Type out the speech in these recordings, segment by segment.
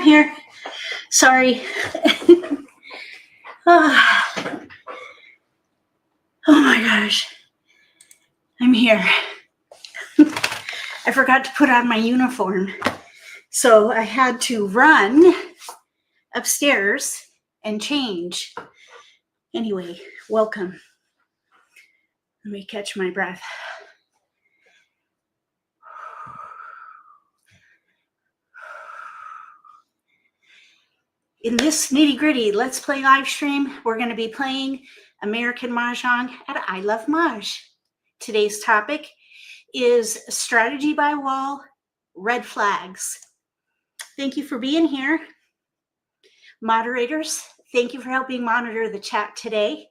I'm here. Sorry. Oh my gosh. I'm here. I forgot to put on my uniform. So I had to run upstairs and change. Anyway, welcome. Let me catch my breath. In this nitty-gritty Let's Play live stream, we're going to be playing American Mah Jongg at I Love Mahj. Today's topic is strategy by wall, red flags. Thank you for being here. Moderators, thank you for helping monitor the chat today.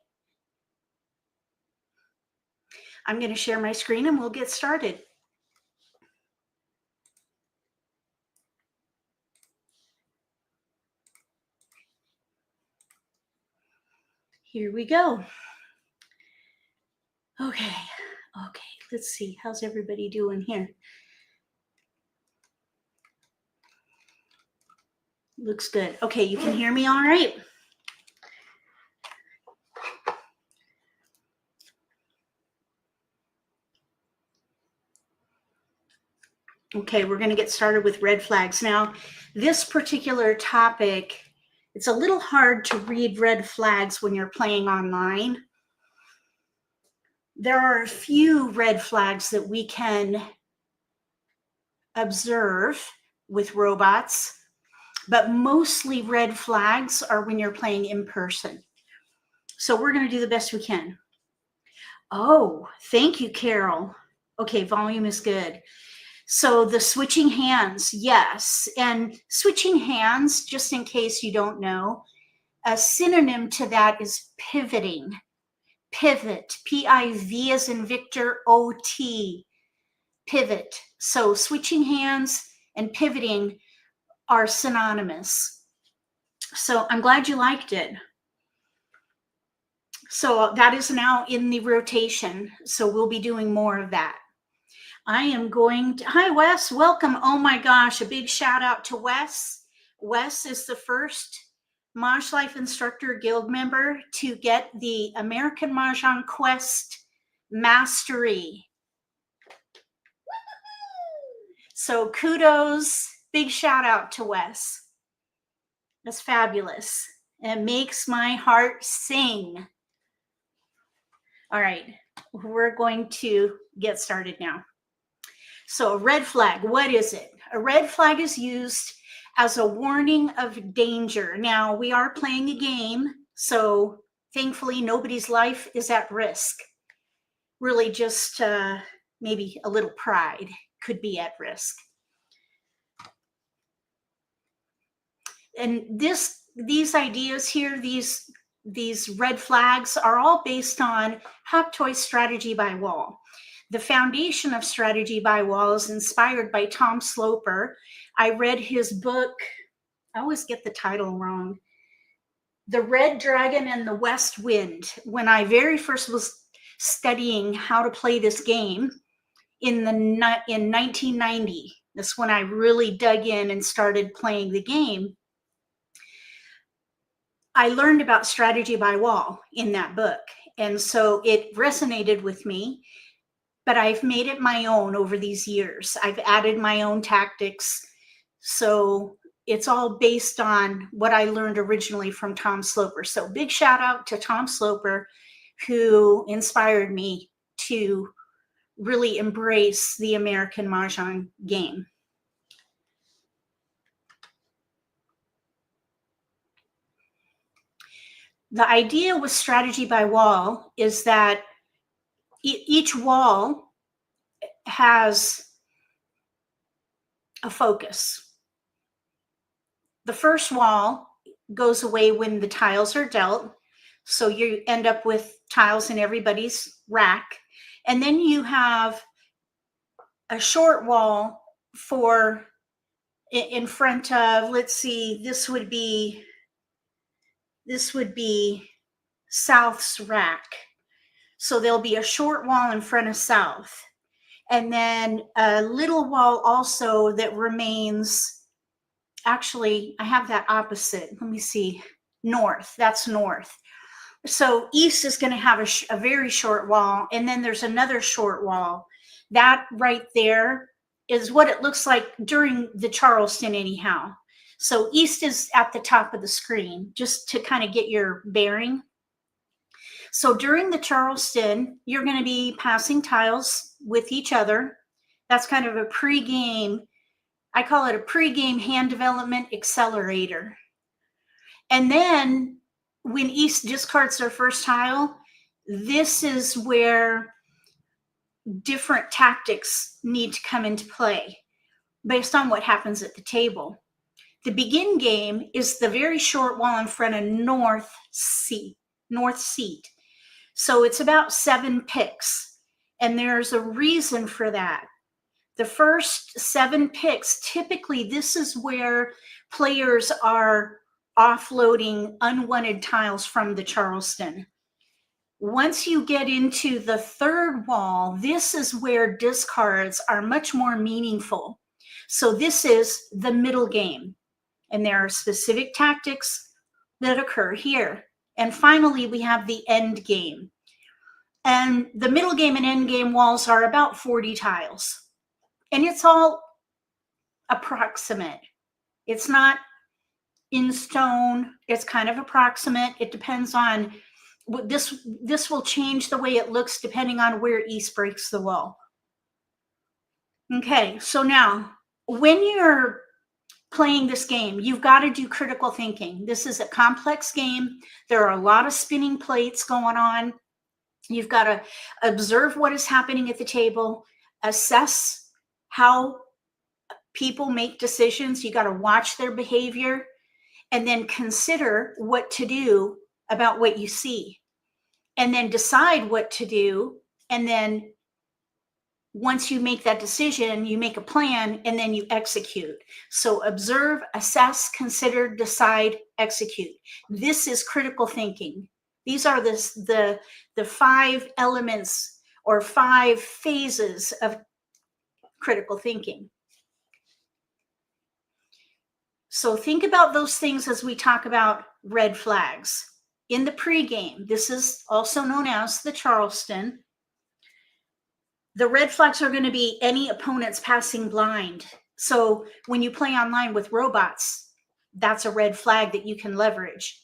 I'm going to share my screen and we'll get started. Here we go. Okay, let's see. How's everybody doing here? Looks good. Okay, you can hear me all right? Okay, we're going to get started with red flags. Now, this particular topic, it's a little hard to read red flags when you're playing online. There are a few red flags that we can observe with robots, but mostly red flags are when you're playing in person. So we're going to do the best we can. Oh, thank you, Carol. Okay, volume is good. So the switching hands, yes. And switching hands, just in case you don't know, a synonym to that is pivoting. Pivot, P-I-V as in Victor, O-T, pivot. So switching hands and pivoting are synonymous. So I'm glad you liked it. So that is now in the rotation. So we'll be doing more of that. I am going to, hi Wes, welcome. Oh my gosh, a big shout out to Wes. Wes is the first MAHJLIFE Instructor Guild member to get the American Mah Jongg Quest Mastery. So kudos, big shout out to Wes. That's fabulous. It makes my heart sing. All right, we're going to get started now. So a red flag, what is it? A red flag is used as a warning of danger. Now, we are playing a game, so thankfully nobody's life is at risk. Really just maybe a little pride could be at risk. And these ideas here, these red flags are all based on Hot Toy Strategy by Wall. The foundation of strategy by wall is inspired by Tom Sloper. I read his book, I always get the title wrong, The Red Dragon and the West Wind. When I very first was studying how to play this game in 1990, that's when I really dug in and started playing the game. I learned about strategy by wall in that book. And so it resonated with me. But I've made it my own over these years. I've added my own tactics. So it's all based on what I learned originally from Tom Sloper. So big shout out to Tom Sloper, who inspired me to really embrace the American Mah Jongg game. The idea with strategy by wall is that each wall has a focus. The first wall goes away when the tiles are dealt. So you end up with tiles in everybody's rack. And then you have a short wall for in front of, let's see, this would be South's rack. So there'll be a short wall in front of South. And then a little wall also that remains Actually, I have that opposite. Let me see. North. That's north. So east is going to have a very short wall, and then there's another short wall. That right there is what it looks like during the Charleston anyhow. So east is at the top of the screen, just to kind of get your bearing. So during the Charleston, you're going to be passing tiles with each other. That's kind of a pre-game. I call it a pre-game hand development accelerator. And then when East discards their first tile, this is where different tactics need to come into play based on what happens at the table. The begin game is the very short wall in front of north seat. So it's about 7 picks, and there's a reason for that. The first 7 picks, typically this is where players are offloading unwanted tiles from the Charleston. Once you get into the third wall, this is where discards are much more meaningful. So this is the middle game, and there are specific tactics that occur here. And finally, we have the end game. And the middle game and end game walls are about 40 tiles. And it's all approximate. It's not in stone. It's kind of approximate. It depends on this will change the way it looks depending on where East breaks the wall. Okay, so now when you're playing this game, you've got to do critical thinking. This is a complex game. There are a lot of spinning plates going on. You've got to observe what is happening at the table, assess how people make decisions. You got to watch their behavior, and then consider what to do about what you see, and then decide what to do. And then once you make that decision, you make a plan, and then you execute. So observe, assess, consider, decide, execute. This is critical thinking. These are the 5 elements or 5 phases of critical thinking. So think about those things as we talk about red flags. In the pregame, this is also known as the Charleston. The red flags are going to be any opponents passing blind. So when you play online with robots, that's a red flag that you can leverage.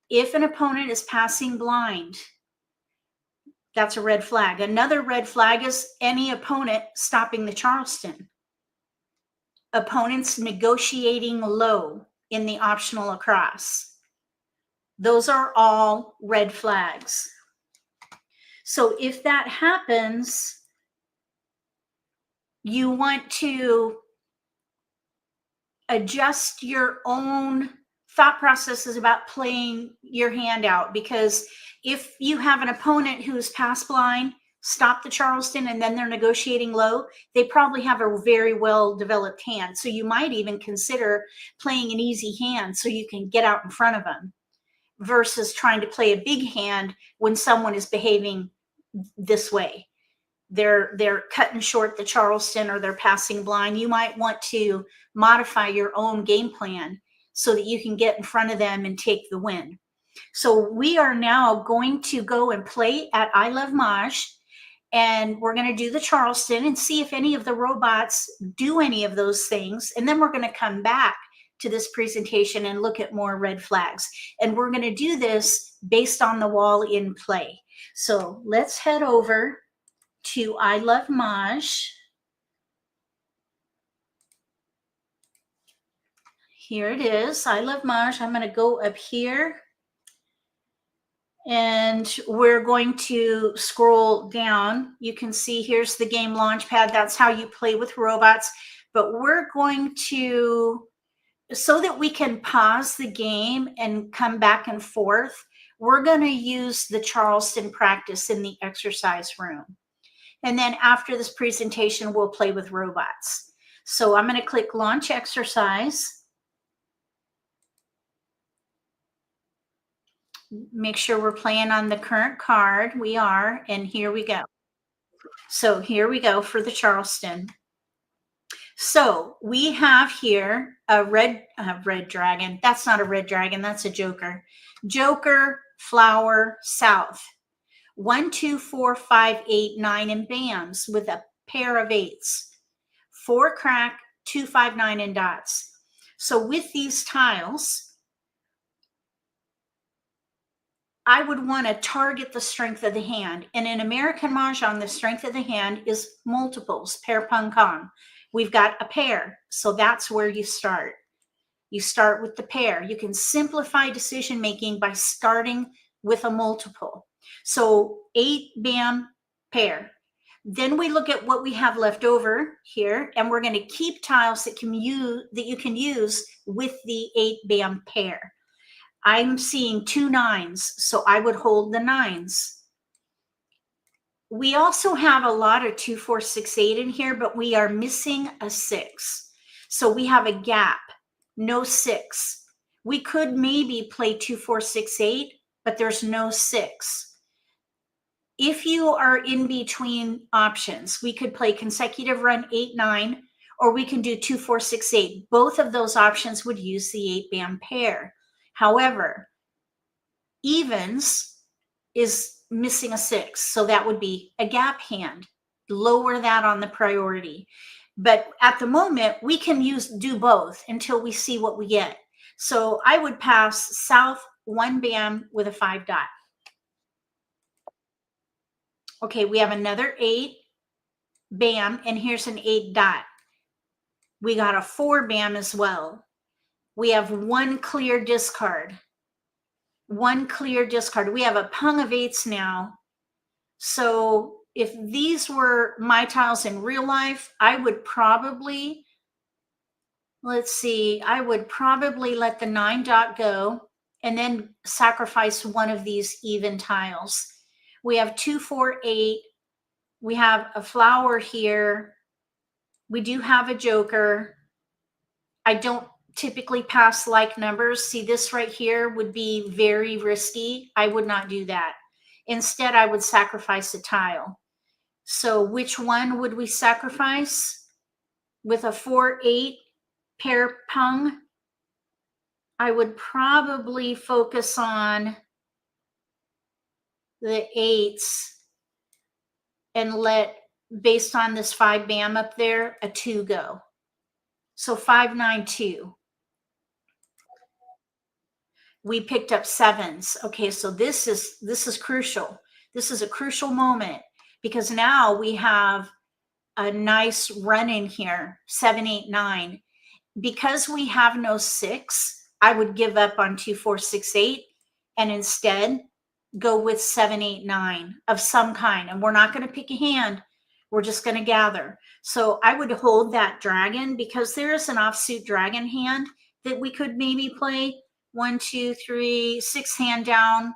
If an opponent is passing blind, that's a red flag. Another red flag is any opponent stopping the Charleston. Opponents negotiating low in the optional across. Those are all red flags. So if that happens, you want to adjust your own thought processes about playing your hand out, because if you have an opponent who is pass blind, stop the Charleston, and then they're negotiating low, they probably have a very well developed hand. So you might even consider playing an easy hand so you can get out in front of them, versus trying to play a big hand when someone is behaving this way. They're cutting short the Charleston, or they're passing blind. You might want to modify your own game plan so that you can get in front of them and take the win. So we are now going to go and play at I Love Mahj, and we're going to do the Charleston and see if any of the robots do any of those things. And then we're going to come back to this presentation and look at more red flags. And we're going to do this based on the wall in play. So let's head over to I Love Mahj. Here it is, I Love Mahj. I'm going to go up here, and we're going to scroll down. You can see here's the game launchpad. That's how you play with robots. But we're going to, so that we can pause the game and come back and forth, we're going to use the Charleston practice in the exercise room. And then after this presentation, we'll play with robots. So I'm going to click Launch Exercise. Make sure we're playing on the current card. We are, and here we go. So here we go for the Charleston. So we have here a red dragon. That's not a red dragon. That's a joker. Joker, flower, south. 1, 2, 4, 5, 8, 9, and bams with a pair of eights. 4 crack, 2, 5, 9, and dots. So with these tiles, I would want to target the strength of the hand. And in American Mah Jongg, the strength of the hand is multiples, pair pung kong. We've got a pair, so that's where you start. You start with the pair. You can simplify decision making by starting with a multiple. So 8 bam pair. Then we look at what we have left over here, and we're going to keep tiles that you can use with the 8 bam pair. I'm seeing 2 9s, so I would hold the 9s. We also have a lot of 2, 4, 6, 8 in here, but we are missing a 6. So we have a gap, no 6. We could maybe play 2, 4, 6, 8, but there's no 6. If you are in between options, we could play consecutive run 8, 9, or we can do 2, 4, 6, 8. Both of those options would use the 8 bam pair. However, evens is missing a 6, so that would be a gap hand. Lower that on the priority. But at the moment, we can do both until we see what we get. So I would pass south 1 bam with a 5 dot. Okay, we have another 8 bam, and here's an 8 dot. We got a 4 bam as well. We have 1 clear discard. 1 clear discard. We have a pung of 8s now. So if these were my tiles in real life, I would probably, let's see, I would probably let the 9 dot go and then sacrifice one of these even tiles. We have 2, 4, 8. We have a flower here. We do have a joker. I don't typically pass like numbers. See, this right here would be very risky. I would not do that. Instead, I would sacrifice a tile. So which one would we sacrifice? With a 4, 8 pair pung, I would probably focus on the 8s and let, based on this 5 bam up there, a 2 go. So 5, 9, 2. We picked up 7s. Okay, so this is crucial. This is a crucial moment because now we have a nice run in here, 7, 8, 9. Because we have no 6, I would give up on 2, 4, 6, 8 and instead go with 7, 8, 9 of some kind. And we're not going to pick a hand. We're just going to gather. So I would hold that dragon because there is an offsuit dragon hand that we could maybe play. 1, 2, 3, 6 hand down.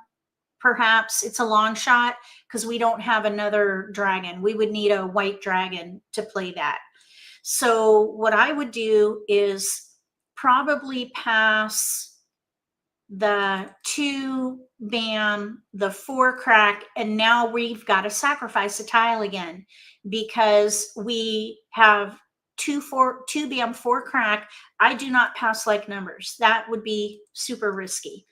Perhaps it's a long shot because we don't have another dragon. We would need a white dragon to play that. So what I would do is probably pass the 2 bam, the 4 crack, and now we've got to sacrifice a tile again because we have 2 bam, 4 crack. I do not pass like numbers. That would be super risky.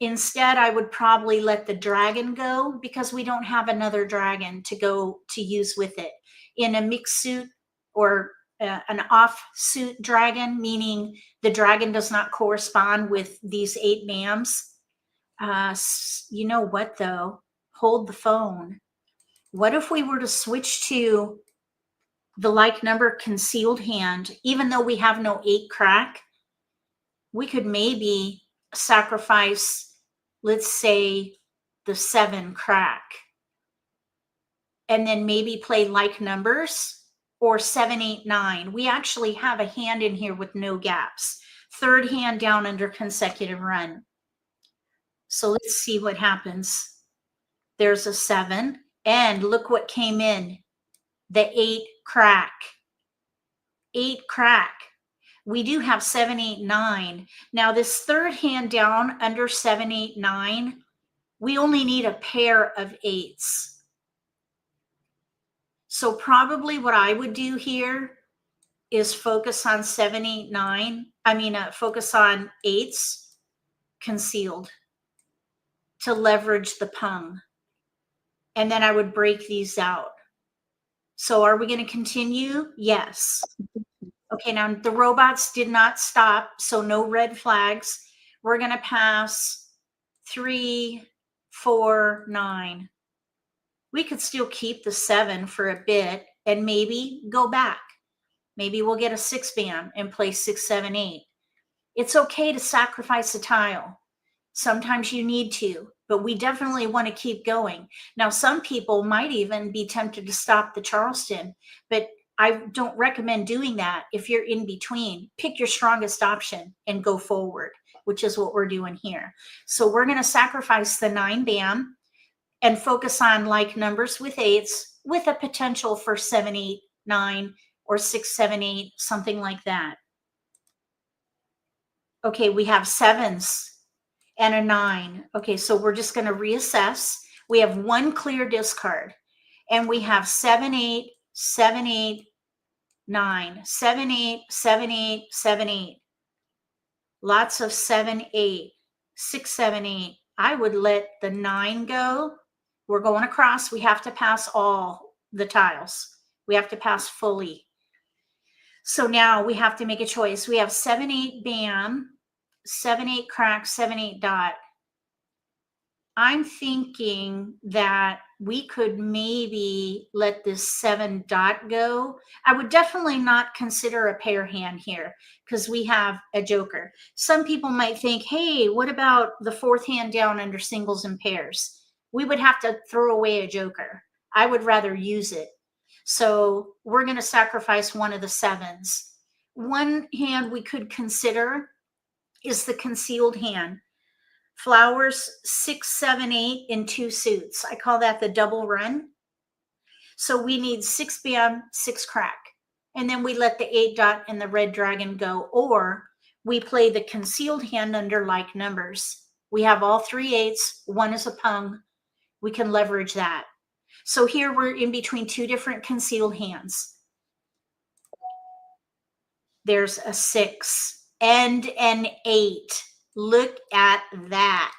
Instead, I would probably let the dragon go because we don't have another dragon to use with it. In a mixed suit or an off-suit dragon, meaning the dragon does not correspond with these 8 bams. You know what, though? Hold the phone. What if we were to switch to the like number concealed hand, even though we have no 8 crack? We could maybe sacrifice, let's say, the 7 crack, and then maybe play like numbers or 7, 8, 9. We actually have a hand in here with no gaps. 3rd hand down under consecutive run. So let's see what happens. There's a 7, and look what came in. The 8 crack. 8 crack. We do have 7, 8, 9. Now this 3rd hand down under 7, 8, 9, we only need a pair of 8s. So probably what I would do here is focus on 7, 8, 9. I mean, focus on 8s concealed to leverage the pung. And then I would break these out. So are we going to continue? Yes. Okay, now the robots did not stop, so no red flags. We're going to pass 3, 4, 9. We could still keep the 7 for a bit and maybe go back. Maybe we'll get a 6 band and play 6, 7, 8. It's okay to sacrifice a tile. Sometimes you need to, but we definitely want to keep going. Now, some people might even be tempted to stop the Charleston, but I don't recommend doing that if you're in between. Pick your strongest option and go forward, which is what we're doing here. So we're going to sacrifice the 9 band and focus on like numbers with 8s with a potential for 7, 8, 9, or 6, 7, 8, something like that. Okay, we have 7s and a 9. Okay, so we're just going to reassess. We have 1 clear discard, and we have 7, 8, 7, 8, 9, 7, 8, 7, 8, 7, 8. Lots of 7, 8, 6, 7, 8. I would let the 9 go. We're going across. We have to pass all the tiles. We have to pass fully. So now we have to make a choice. We have 7, 8 bam, 7, 8 crack, 7, 8 dot. I'm thinking that we could maybe let this 7 dot go. I would definitely not consider a pair hand here because we have a joker. Some people might think, hey, what about the 4th hand down under singles and pairs? We would have to throw away a joker. I would rather use it. So we're going to sacrifice one of the 7s. One hand we could consider is the concealed hand. Flowers 6, 7, 8 in 2 suits. I call that the double run. So we need 6 bam, 6 crack. And then we let the 8 dot and the red dragon go. Or we play the concealed hand under like numbers. We have all 3 8s. 1 is a pung. We can leverage that. So here we're in between 2 different concealed hands. There's a 6 and an 8. Look at that.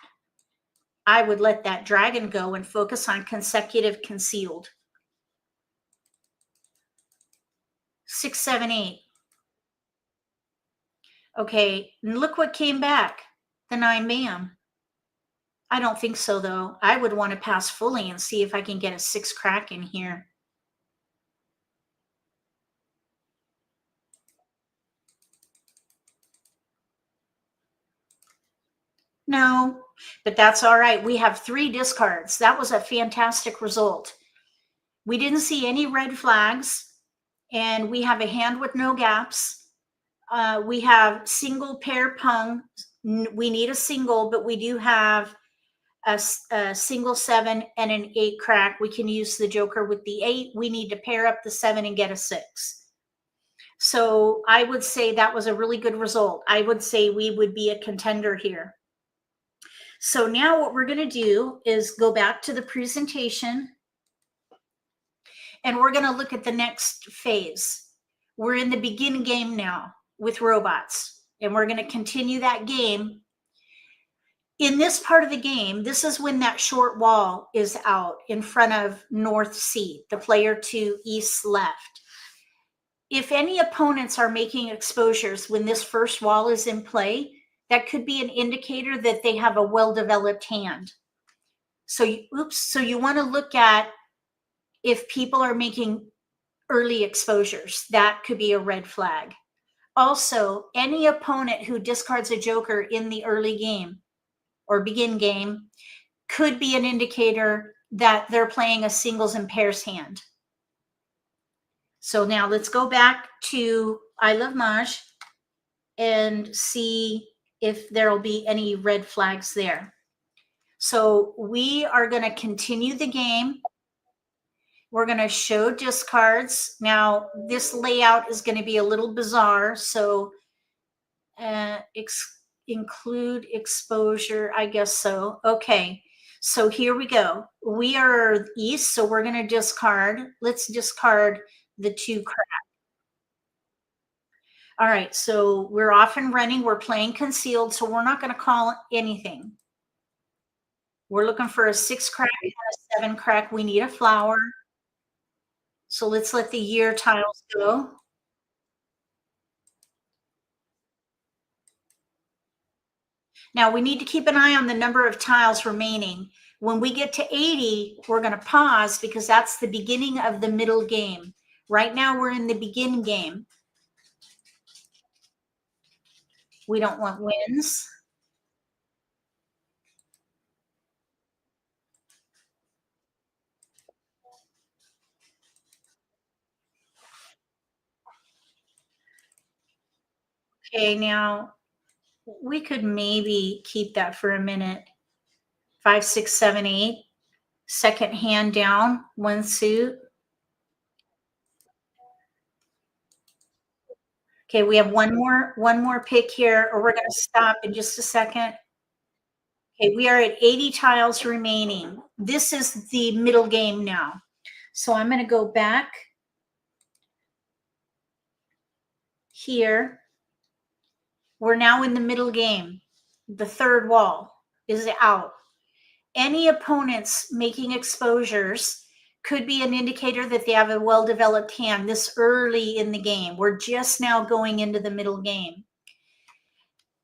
I would let that dragon go and focus on consecutive concealed. 6, 7, 8. Okay, and look what came back. The 9 bam. I don't think so, though. I would want to pass fully and see if I can get a 6 crack in here. No, but that's all right. We have 3 discards. That was a fantastic result. We didn't see any red flags, and we have a hand with no gaps. We have single pair pung. We need a single, but we do have a single 7 and an 8 crack. We can use the joker with the 8. We need to pair up the 7 and get a 6. So I would say that was a really good result. I would say we would be a contender here. So now what we're going to do is go back to the presentation, and we're going to look at the next phase. We're in the begin game now with robots, and we're going to continue that game. In this part of the game, this is when that short wall is out in front of north C, the player to east left. If any opponents are making exposures when this first wall is in play, that could be an indicator that they have a well-developed hand. So you want to look at if people are making early exposures. That could be a red flag. Also, any opponent who discards a joker in the early game or begin game could be an indicator that they're playing a singles and pairs hand. So now let's go back to I Love Mahj and see if there'll be any red flags there. So we are going to continue the game. We're going to show discards. Now this layout is going to be a little bizarre. So include exposure, I guess so. Okay, so here we go. We are east, so we're going to discard. Let's discard the 2 crack. All right, so we're off and running. We're playing concealed, so we're not going to call anything. We're looking for a 6 crack and a 7 crack. We need a flower. So let's let the year tiles go. Now we need to keep an eye on the number of tiles remaining. When we get to 80, we're going to pause because that's the beginning of the middle game. Right now we're in the begin game. We don't want wins. Okay, now we could maybe keep that for a minute. 5, 6, 7, 8. Second hand down, one suit. Okay, we have one more pick here, or we're going to stop in just a second. Okay, we are at 80 tiles remaining. This is the middle game now. So I'm going to go back here. We're now in the middle game. The third wall is out. Any opponents making exposures could be an indicator that they have a well-developed hand this early in the game. We're just now going into the middle game.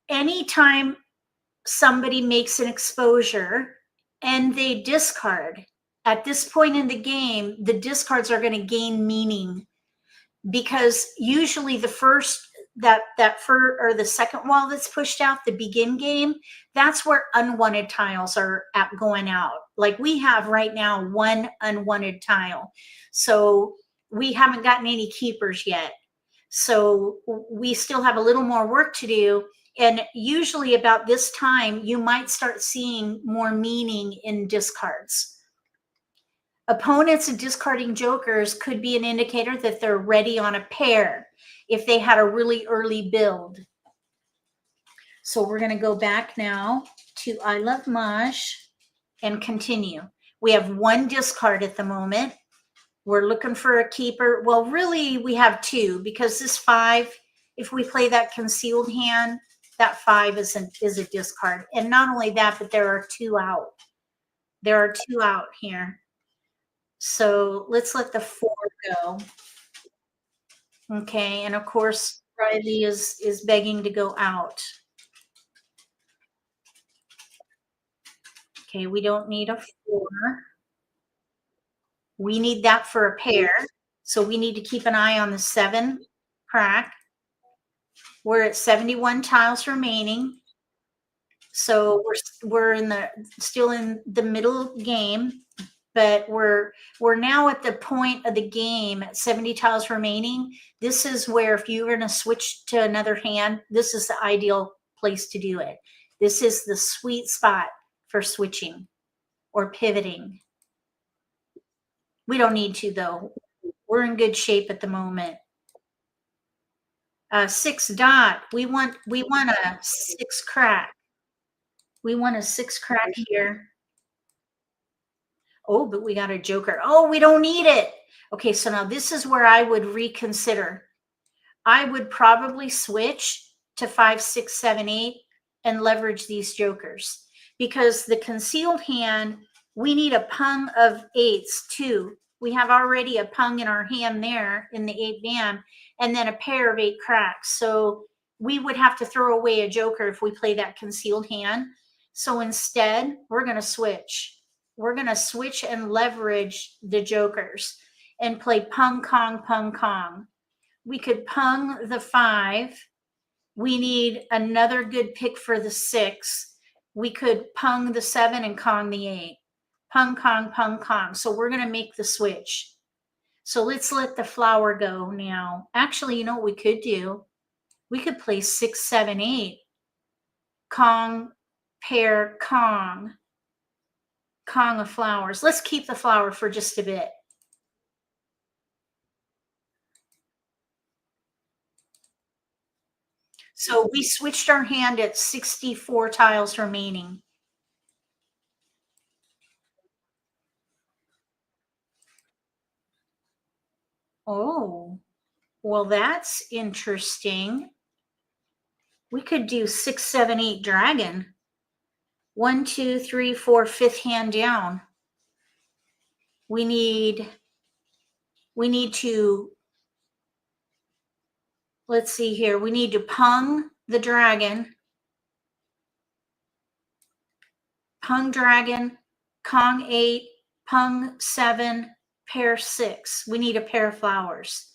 Anytime somebody makes an exposure and they discard, at this point in the game, the discards are going to gain meaning, because usually the first or the second wall that's pushed out, the begin game, that's where unwanted tiles are going out. Like we have right now one unwanted tile. So we haven't gotten any keepers yet. So we still have a little more work to do. And usually about this time, you might start seeing more meaning in discards. Opponents and discarding jokers could be an indicator that they're ready on a pair if they had a really early build. So we're going to go back now to I Love Mahj and continue. We have one discard at the moment. We're looking for a keeper. Well, really, we have two, because this 5, if we play that concealed hand, that 5 is a discard. And not only that, but there are 2 out. There are 2 out here. So let's let the 4 go. Okay, and of course, Riley is begging to go out. Okay, we don't need a 4. We need that for a pair. So we need to keep an eye on the 7 crack. We're at 71 tiles remaining. So we're still in the middle game, but we're now at the point of the game at 70 tiles remaining. This is where, if you're going to switch to another hand, this is the ideal place to do it. This is the sweet spot for switching or pivoting. We don't need to, though. We're in good shape at the moment. 6 dot. We want a 6 crack. We want a 6 crack here. Oh, but we got a joker. Oh, we don't need it. Okay, so now this is where I would reconsider. I would probably switch to 5, 6, 7, 8 and leverage these jokers, because the concealed hand, we need a pung of 8s too. We have already a pung in our hand there in the 8 band, and then a pair of 8 cracks. So we would have to throw away a joker if we play that concealed hand. So instead, we're going to switch. We're going to switch and leverage the jokers and play pung, kong, pung, kong. We could pung the 5. We need another good pick for the 6. We could pung the 7 and kong the 8. Pung, kong, pung, kong. So we're going to make the switch. So let's let the flower go now. Actually, you know what we could do? We could play 6, 7, 8. Kong, pair, kong. Kong of flowers. Let's keep the flower for just a bit. So we switched our hand at 64 tiles remaining. Oh, Well, that's interesting. We could do 6, 7, 8 dragon. 1, 2, 3, 4, fifth hand down. We need to, let's see here. We need to pung the dragon. Pung dragon, Kong 8, pung 7, pair 6. We need a pair of flowers.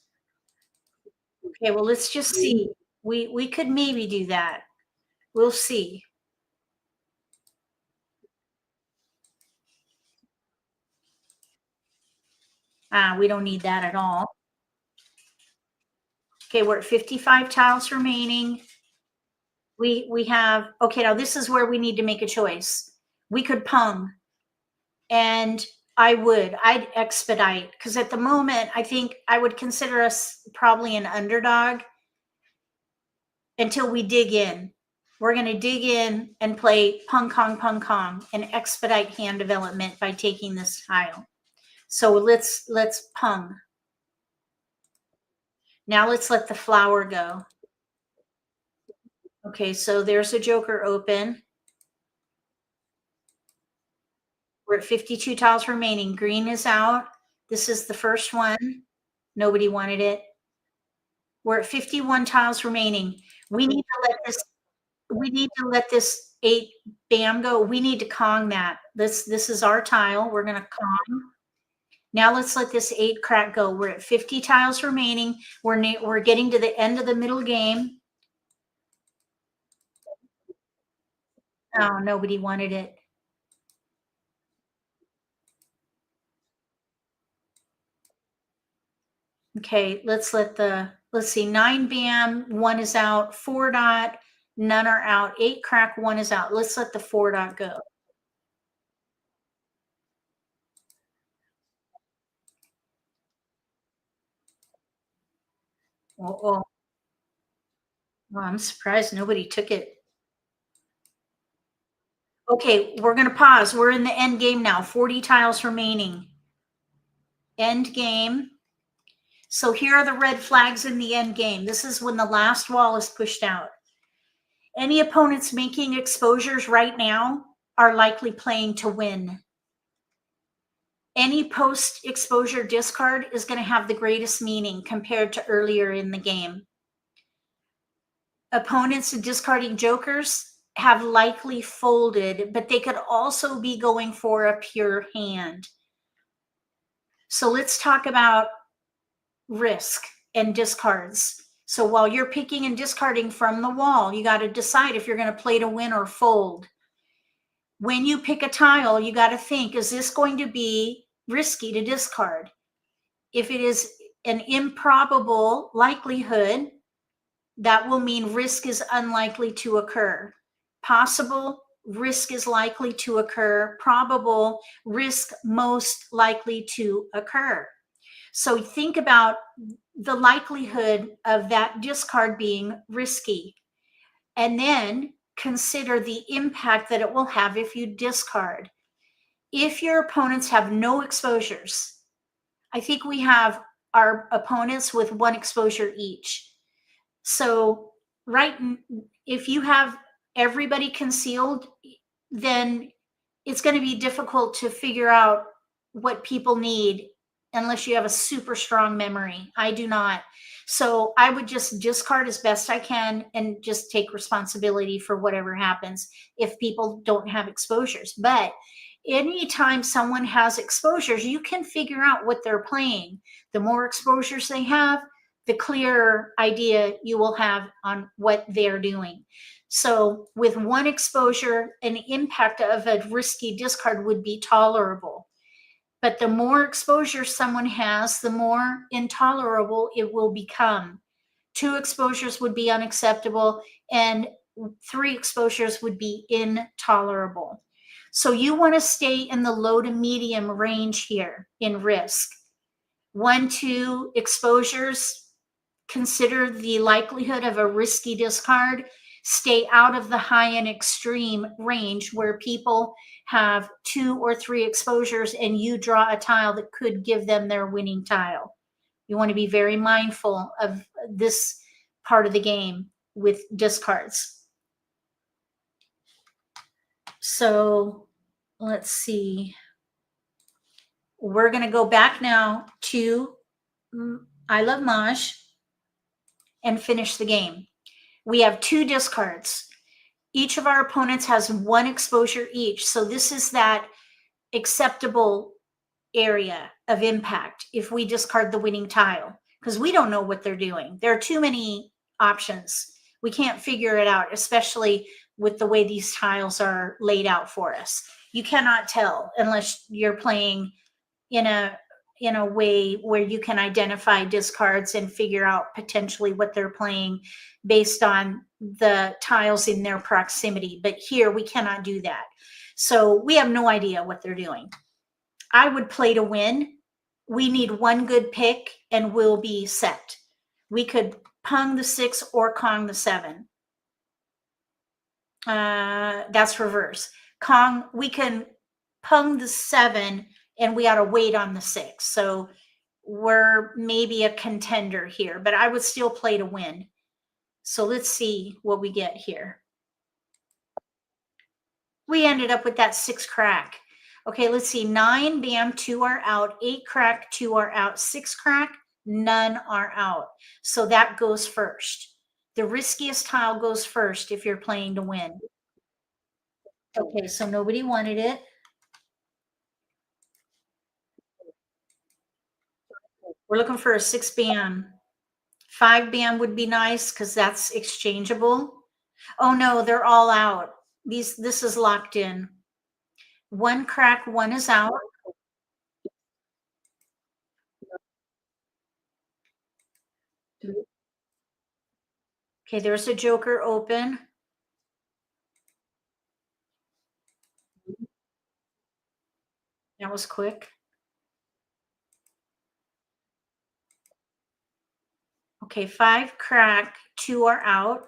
Okay, well, let's just see. We could maybe do that. We'll see. We don't need that at all. Okay, we're at 55 tiles remaining. We have, okay, now this is where we need to make a choice. We could pung, and I'd expedite, because at the moment, I think I would consider us probably an underdog until we dig in. We're going to dig in and play pung kong and expedite hand development by taking this tile. So let's pung. Now let's let the flower go. Okay, so there's a joker open. We're at 52 tiles remaining. Green is out. This is the first one. Nobody wanted it. We're at 51 tiles remaining. We need to let this 8 bam go. We need to Kong that. This is our tile. We're going to Kong. Now let's let this 8 crack go. We're at 50 tiles remaining. We're getting to the end of the middle game. Oh, nobody wanted it. Okay, let's see, 9 bam, 1 is out, 4 dot, none are out, 8 crack, 1 is out. Let's let the 4 dot go. Oh, I'm surprised nobody took it. Okay, we're going to pause. We're in the end game now. 40 tiles remaining. End game. So here are the red flags in the end game. This is when the last wall is pushed out. Any opponents making exposures right now are likely playing to win. Any post-exposure discard is going to have the greatest meaning compared to earlier in the game. Opponents discarding jokers have likely folded, but they could also be going for a pure hand. So let's talk about risk and discards. So while you're picking and discarding from the wall, you got to decide if you're going to play to win or fold. When you pick a tile, you got to think, is this going to be risky to discard? If it is an improbable likelihood, that will mean risk is unlikely to occur. Possible, risk is likely to occur. Probable, risk most likely to occur. So think about the likelihood of that discard being risky, and then consider the impact that it will have if you discard. If your opponents have no exposures, I think we have our opponents with 1 exposure each. So if you have everybody concealed, then it's going to be difficult to figure out what people need unless you have a super strong memory. I do not. So I would just discard as best I can and just take responsibility for whatever happens if people don't have exposures. But anytime someone has exposures, you can figure out what they're playing. The more exposures they have, the clearer idea you will have on what they're doing. So with 1 exposure, an impact of a risky discard would be tolerable. But the more exposure someone has, the more intolerable it will become. 2 exposures would be unacceptable, and 3 exposures would be intolerable. So you want to stay in the low to medium range here in risk. 1, 2 exposures, consider the likelihood of a risky discard. Stay out of the high and extreme range where people have 2 or 3 exposures and you draw a tile that could give them their winning tile. You want to be very mindful of this part of the game with discards. So let's see. We're going to go back now to I Love Mahj and finish the game. We have 2 discards. Each of our opponents has 1 exposure each. So this is that acceptable area of impact if we discard the winning tile, because we don't know what they're doing. There are too many options. We can't figure it out, especially with the way these tiles are laid out for us. You cannot tell unless you're playing in a way where you can identify discards and figure out potentially what they're playing based on the tiles in their proximity. But here we cannot do that. So we have no idea what they're doing. I would play to win. We need 1 good pick and we'll be set. We could pung the 6 or Kong the 7. That's reverse. Kong, we can pung the 7 and we ought to wait on the 6. So we're maybe a contender here, but I would still play to win. So let's see what we get here. We ended up with that 6 crack. Okay, let's see. 9 bam, 2 are out. 8 crack, 2 are out. 6 crack, none are out. So that goes first. The riskiest tile goes first if you're playing to win. Okay, so nobody wanted it. We're looking for a 6 bam. 5 bam would be nice because that's exchangeable. Oh no, they're all out. This is locked in. 1 crack, 1 is out. Okay, there's a joker open. That was quick. Okay, 5 crack, 2 are out.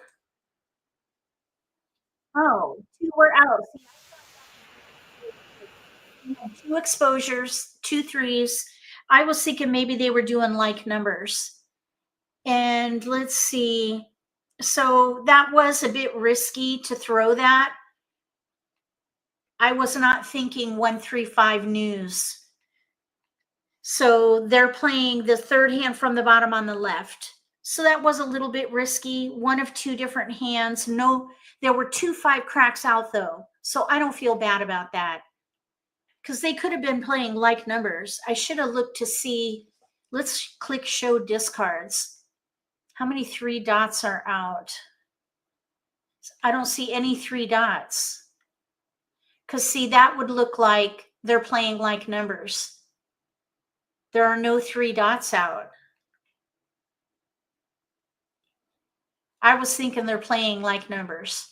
Oh, 2 were out. 2 exposures, 2 threes. I was thinking maybe they were doing like numbers. And let's see. So that was a bit risky to throw that. I was not thinking 1-3-5 news. So they're playing the 3rd hand from the bottom on the left. So that was a little bit risky. 1 of 2 different hands. No, there were 2 5 cracks out though. So I don't feel bad about that, because they could have been playing like numbers. I should have looked to see. Let's click show discards. How many 3 dots are out? I don't see any 3 dots. Because see, that would look like they're playing like numbers. There are no 3 dots out. I was thinking they're playing like numbers.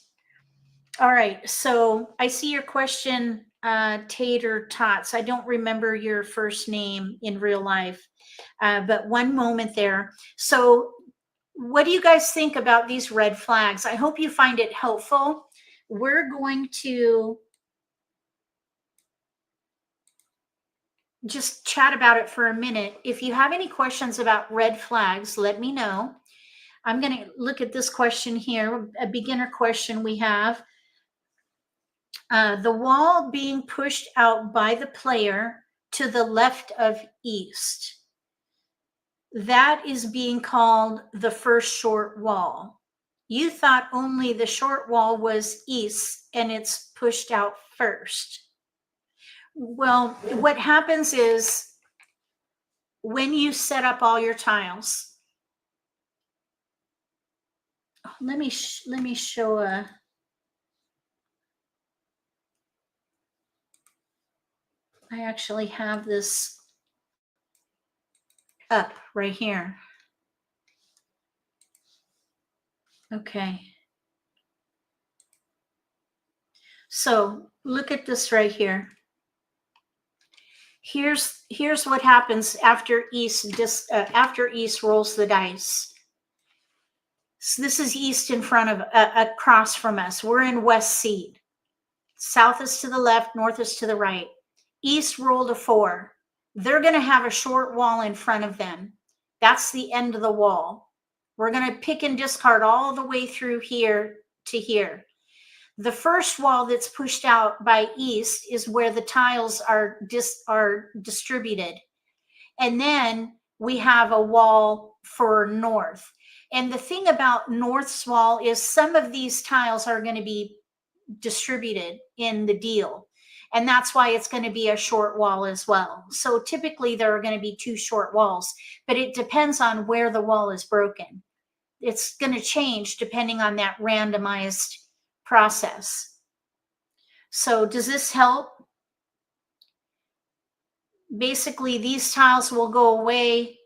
All right, so I see your question, Tater Tots. I don't remember your first name in real life, but one moment there. So what do you guys think about these red flags? I hope you find it helpful. We're going to just chat about it for a minute. If you have any questions about red flags, let me know. I'm going to look at this question here, a beginner question we have. The wall being pushed out by the player to the left of east. That is being called the first short wall. You thought only the short wall was east and it's pushed out first. Well, what happens is when you set up all your tiles, let me show a, I actually have this up right here. Okay. So look at this right here. Here's what happens after East rolls the dice. So this is East in front of across from us. We're in West seat. South is to the left, North is to the right. East rolled a 4. They're going to have a short wall in front of them That's the end of the wall. We're going to pick and discard all the way through here to here. The first wall that's pushed out by east is where the tiles are distributed. And then we have a wall for north. And the thing about north's wall is some of these tiles are going to be distributed in the deal. And that's why it's going to be a short wall as well. So typically there are going to be 2 short walls, but it depends on where the wall is broken. It's going to change depending on that randomized process. So does this help? Basically, these tiles will go away.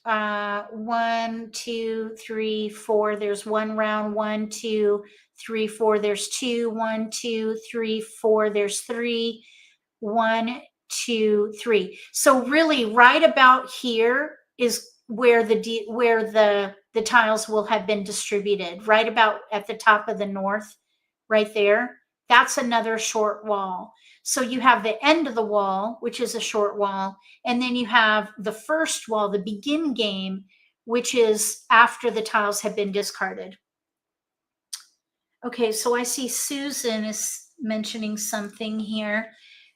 1, 2, 3, 4. There's 1 round. 1, 2, 3, 4. There's 2. 1, 2, 3, 4. There's 3. 1, 2, 3. So really, right about here is where the tiles will have been distributed. Right about at the top of the north, right there. That's another short wall. So you have the end of the wall, which is a short wall, and then you have the first wall, the begin game, which is after the tiles have been discarded. Okay, so I see Susan is mentioning something here.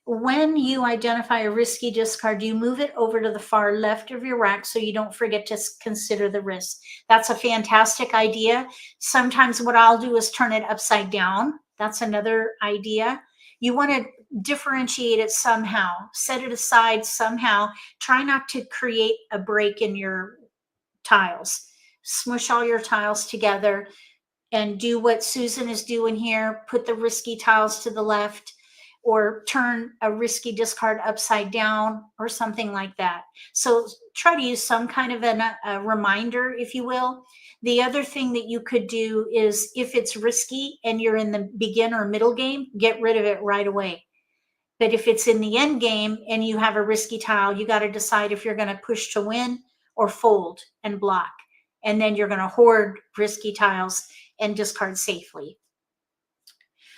When you identify a risky discard, you move it over to the far left of your rack so you don't forget to consider the risk. That's a fantastic idea. Sometimes what I'll do is turn it upside down. That's another idea. You want to differentiate it somehow, set it aside somehow. Try not to create a break in your tiles. Smush all your tiles together and do what Susan is doing here. Put the risky tiles to the left, or turn a risky discard upside down or something like that. So try to use some kind of a reminder, if you will. The other thing that you could do is, if it's risky and you're in the begin or middle game, get rid of it right away. But if it's in the end game and you have a risky tile, you got to decide if you're going to push to win or fold and block. And then you're going to hoard risky tiles and discard safely.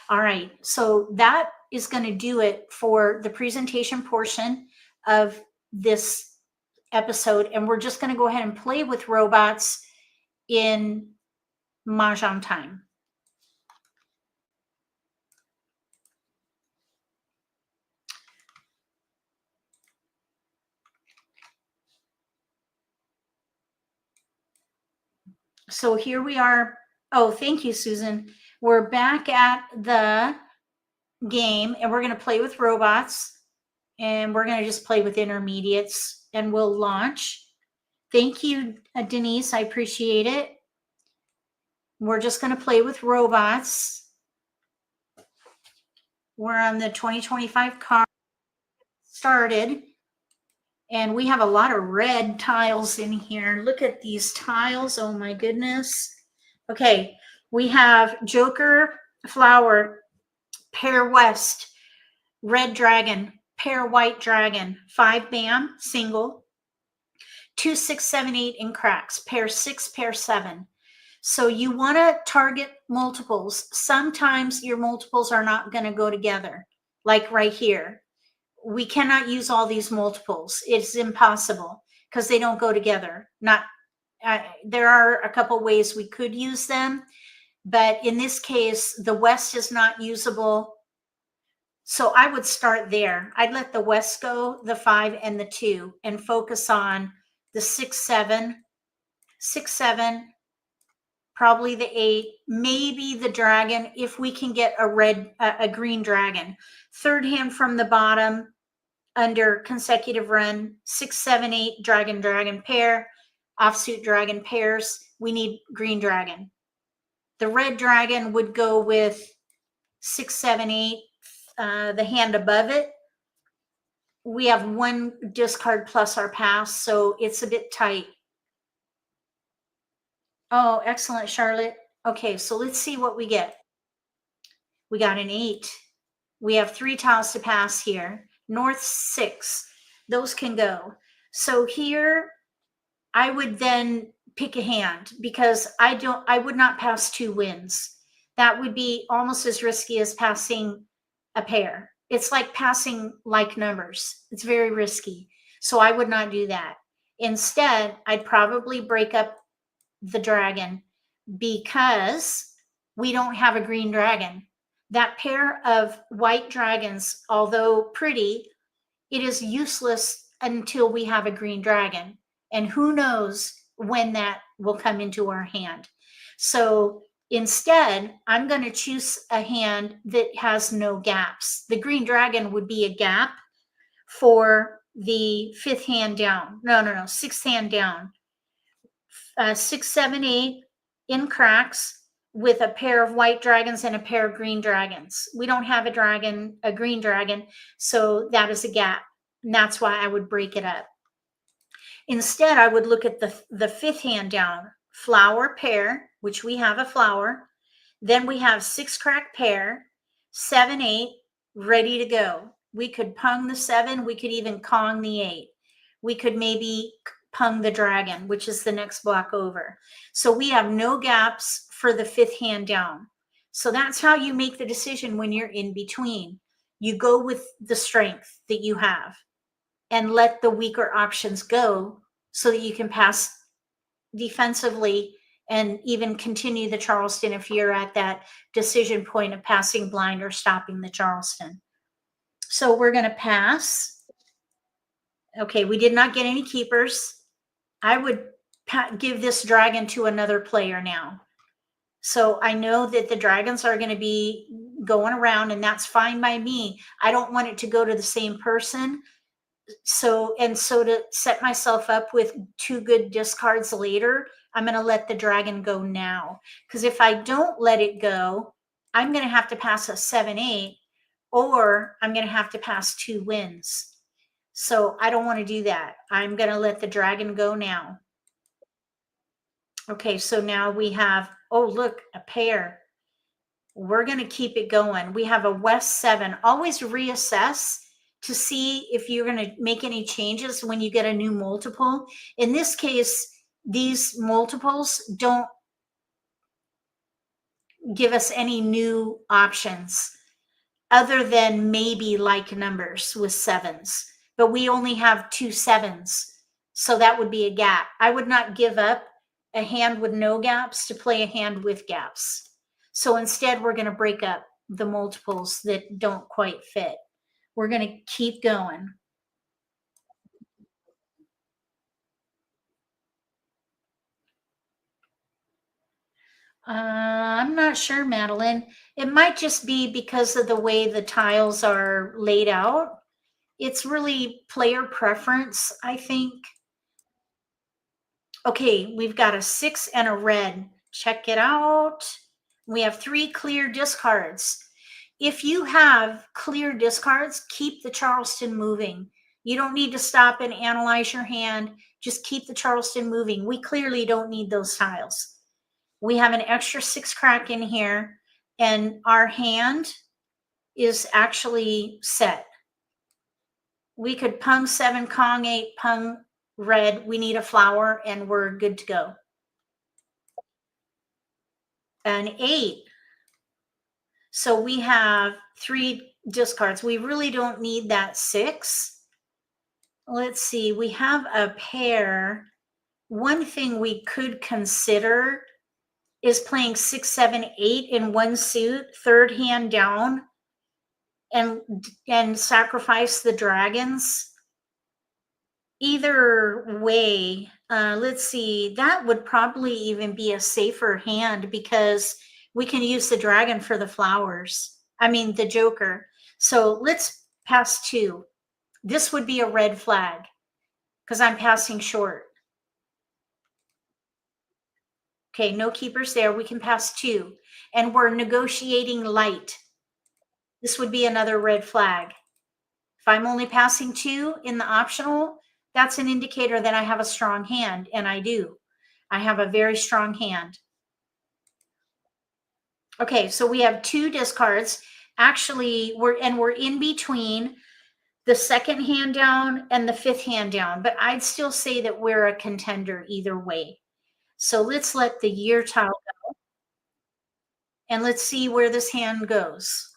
All right, so that is going to do it for the presentation portion of this episode. And we're just going to go ahead and play with robots in Mah Jongg time. So here we are. Oh, thank you, Susan. We're back at the game and we're going to play with robots, and we're going to just play with intermediates, and we'll launch. Thank you, Denise. I appreciate it. We're just going to play with robots. We're on the 2025 card started, and we have a lot of red tiles in here. Look at these tiles. Oh my goodness. Okay, we have Joker, Flower, Pair West, Red Dragon, Pair White Dragon, 5 Bam, single, 2, 6, 7, 8 in cracks, Pair 6, Pair 7. So you want to target multiples. Sometimes your multiples are not going to go together, like right here. We cannot use all these multiples. It's impossible because they don't go together. There are a couple ways we could use them, but in this case, the West is not usable. So I would start there. I'd let the West go, the 5 and the 2, and focus on the 6, 7, 6, 7, probably the 8, maybe the dragon, if we can get a green dragon. Third hand from the bottom under consecutive run, 6, 7, 8, dragon, dragon pair, offsuit dragon pairs. We need green dragon. The red dragon would go with 6, 7, 8, the hand above it. We have 1 discard plus our pass, so it's a bit tight. Oh, excellent, Charlotte. Okay, so let's see what we get. We got an 8. We have 3 tiles to pass here. North 6. Those can go. So here, I would then pick a hand, because I would not pass 2 wins. That would be almost as risky as passing a pair. It's like passing like numbers. It's very risky. So I would not do that. Instead, I'd probably break up the dragon because we don't have a green dragon. That pair of white dragons, although pretty, it is useless until we have a green dragon. And who knows when that will come into our hand. So instead, I'm going to choose a hand that has no gaps. The green dragon would be a gap for the fifth hand down. No, sixth hand down. 6, 7, 8 in cracks with a pair of white dragons and a pair of green dragons. We don't have a green dragon, so that is a gap. And that's why I would break it up. Instead, I would look at the fifth hand down, flower pair, which we have a flower. Then we have 6 crack pair, 7, 8, ready to go. We could pung the 7, we could even Kong the 8. We could maybe pung the dragon, which is the next block over. So we have no gaps for the fifth hand down. So that's how you make the decision when you're in between. You go with the strength that you have and let the weaker options go so that you can pass defensively and even continue the Charleston if you're at that decision point of passing blind or stopping the Charleston. So we're going to pass. Okay, we did not get any keepers. I would give this dragon to another player now. So I know that the dragons are going to be going around, and that's fine by me. I don't want it to go to the same person. So to set myself up with 2 good discards later, I'm going to let the dragon go now. Because if I don't let it go, I'm going to have to pass a 7, 8, or I'm going to have to pass 2 wins. So I don't want to do that. I'm going to let the dragon go now. Okay, so now we have, oh, look, a pair. We're going to keep it going. We have a West 7. Always reassess to see if you're going to make any changes when you get a new multiple. In this case, these multiples don't give us any new options other than maybe like numbers with 7s. But we only have 2 7s. So that would be a gap. I would not give up a hand with no gaps to play a hand with gaps. So instead, we're going to break up the multiples that don't quite fit. We're going to keep going. I'm not sure, Madeline. It might just be because of the way the tiles are laid out. It's really player preference, I think. Okay, we've got a 6 and a red. Check it out. We have 3 clear discards. If you have clear discards, keep the Charleston moving. You don't need to stop and analyze your hand. Just keep the Charleston moving. We clearly don't need those tiles. We have an extra 6 crack in here, and our hand is actually set. We could pung 7, Kong 8, pung red. We need a flower, and we're good to go. An 8. So we have 3 discards. We really don't need that 6. Let's see. We have a pair. One thing we could consider is playing 6, 7, 8 in one suit, third hand down, and sacrifice the dragons. Either way, let's see. That would probably even be a safer hand because we can use the dragon for the flowers. I mean, the joker. So let's pass 2. This would be a red flag because I'm passing short. Okay, no keepers there. We can pass 2. And we're negotiating light. This would be another red flag. If I'm only passing 2 in the optional, that's an indicator that I have a strong hand, and I do. I have a very strong hand. Okay, so we have 2 discards. Actually, we're in between the second hand down and the fifth hand down, but I'd still say that we're a contender either way. So let's let the year tile go, and let's see where this hand goes.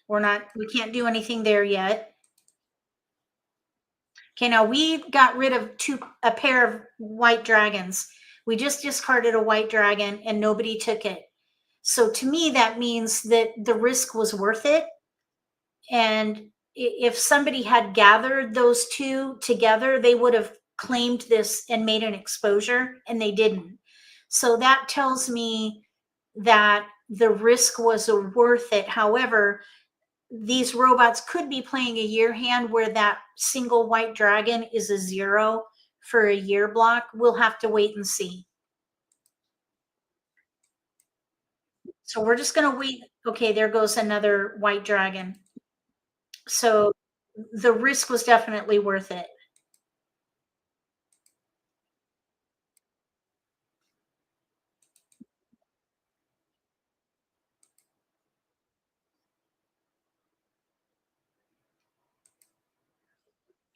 We can't do anything there yet. Okay, now we got rid of a pair of white dragons. We just discarded a white dragon and nobody took it. So to me, that means that the risk was worth it. And if somebody had gathered those two together, they would have claimed this and made an exposure, and they didn't. So that tells me that the risk was worth it. However, these robots could be playing a year hand where that single white dragon is a 0 for a year block. We'll have to wait and see. So we're just going to wait. Okay, there goes another white dragon. So the risk was definitely worth it.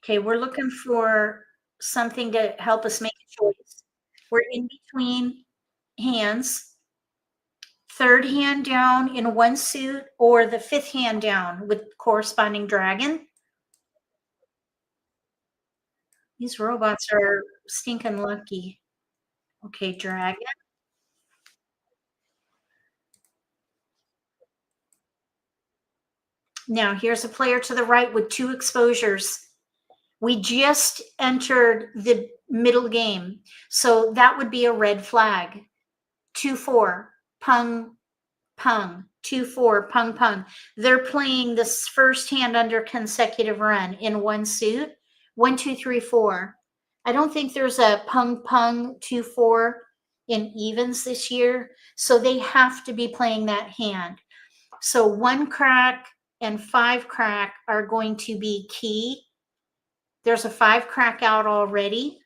Okay, we're looking for something to help us make a choice. We're in between hands, third hand down in one suit, or the fifth hand down with corresponding dragon. These robots are stinking lucky. Okay, dragon. Now here's a player to the right with 2 exposures. We just entered the middle game. So that would be a red flag. 2-4, pung, pung, 2-4, pung, pung. They're playing this first hand under consecutive run in one suit. 1, 2, 3, 4. I don't think there's a pung, pung, 2-4 in evens this year. So they have to be playing that hand. So 1 crack and 5 crack are going to be key. There's a 5 crack out already.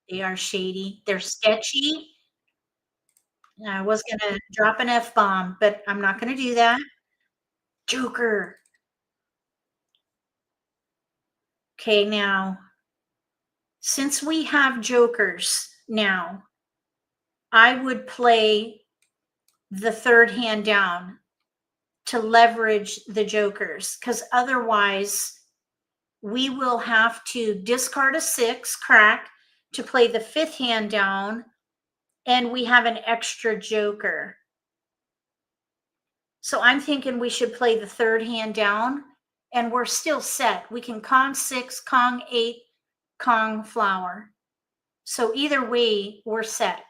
They are shady. They're sketchy. I was going to drop an F-bomb, but I'm not going to do that. Joker. Okay, now, since we have jokers now, I would play the third hand down to leverage the jokers, because otherwise we will have to discard a 6 crack to play the fifth hand down, and we have an extra joker. So I'm thinking we should play the third hand down, and we're still set. We can Kong 6, Kong 8, Kong flower. So either way, we're set.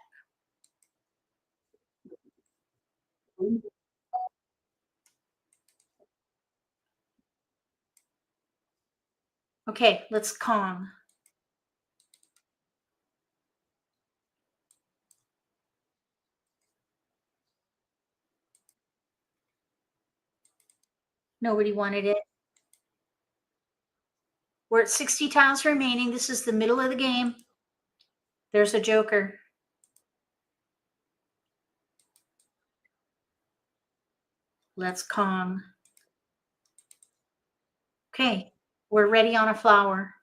Okay, let's Kong. Nobody wanted it. We're at 60 tiles remaining. This is the middle of the game. There's a joker. Let's Kong. Okay, we're ready on a flower.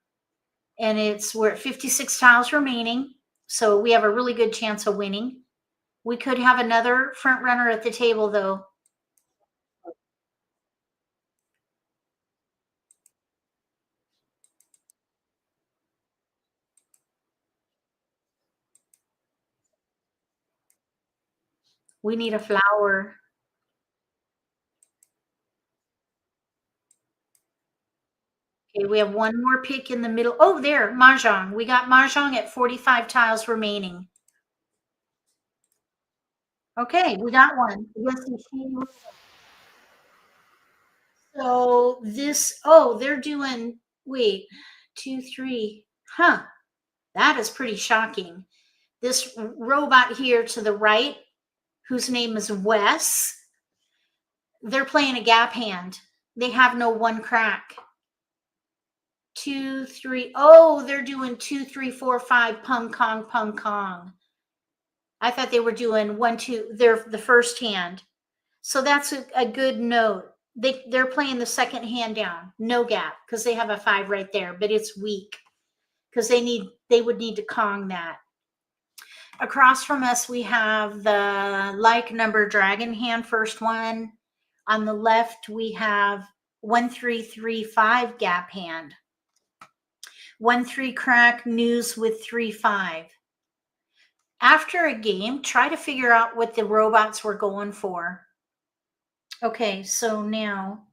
And we're at 56 tiles remaining. So we have a really good chance of winning. We could have another front runner at the table, though. We need a flower. Okay, we have one more pick in the middle. Oh, there, Mah Jongg. We got Mah Jongg at 45 tiles remaining. Okay, we got one. So this, oh, they're doing, wait, 2, 3. Huh, that is pretty shocking. This robot here to the right, whose name is Wes, they're playing a gap hand. They have no 1 crack. 2, 3. Oh, they're doing 2, 3, 4, 5, pung, kong, pung, kong. I thought they were doing 1, 2. They're the first hand. So that's a good note. They're playing the second hand down, no gap, because they have a 5 right there, but it's weak because they would need to Kong that. Across from us, we have the like number dragon hand, first one. On the left, we have 1-3-3-5 gap hand. 1-3 crack news with 3-5. After a game, try to figure out what the robots were going for. Okay, so now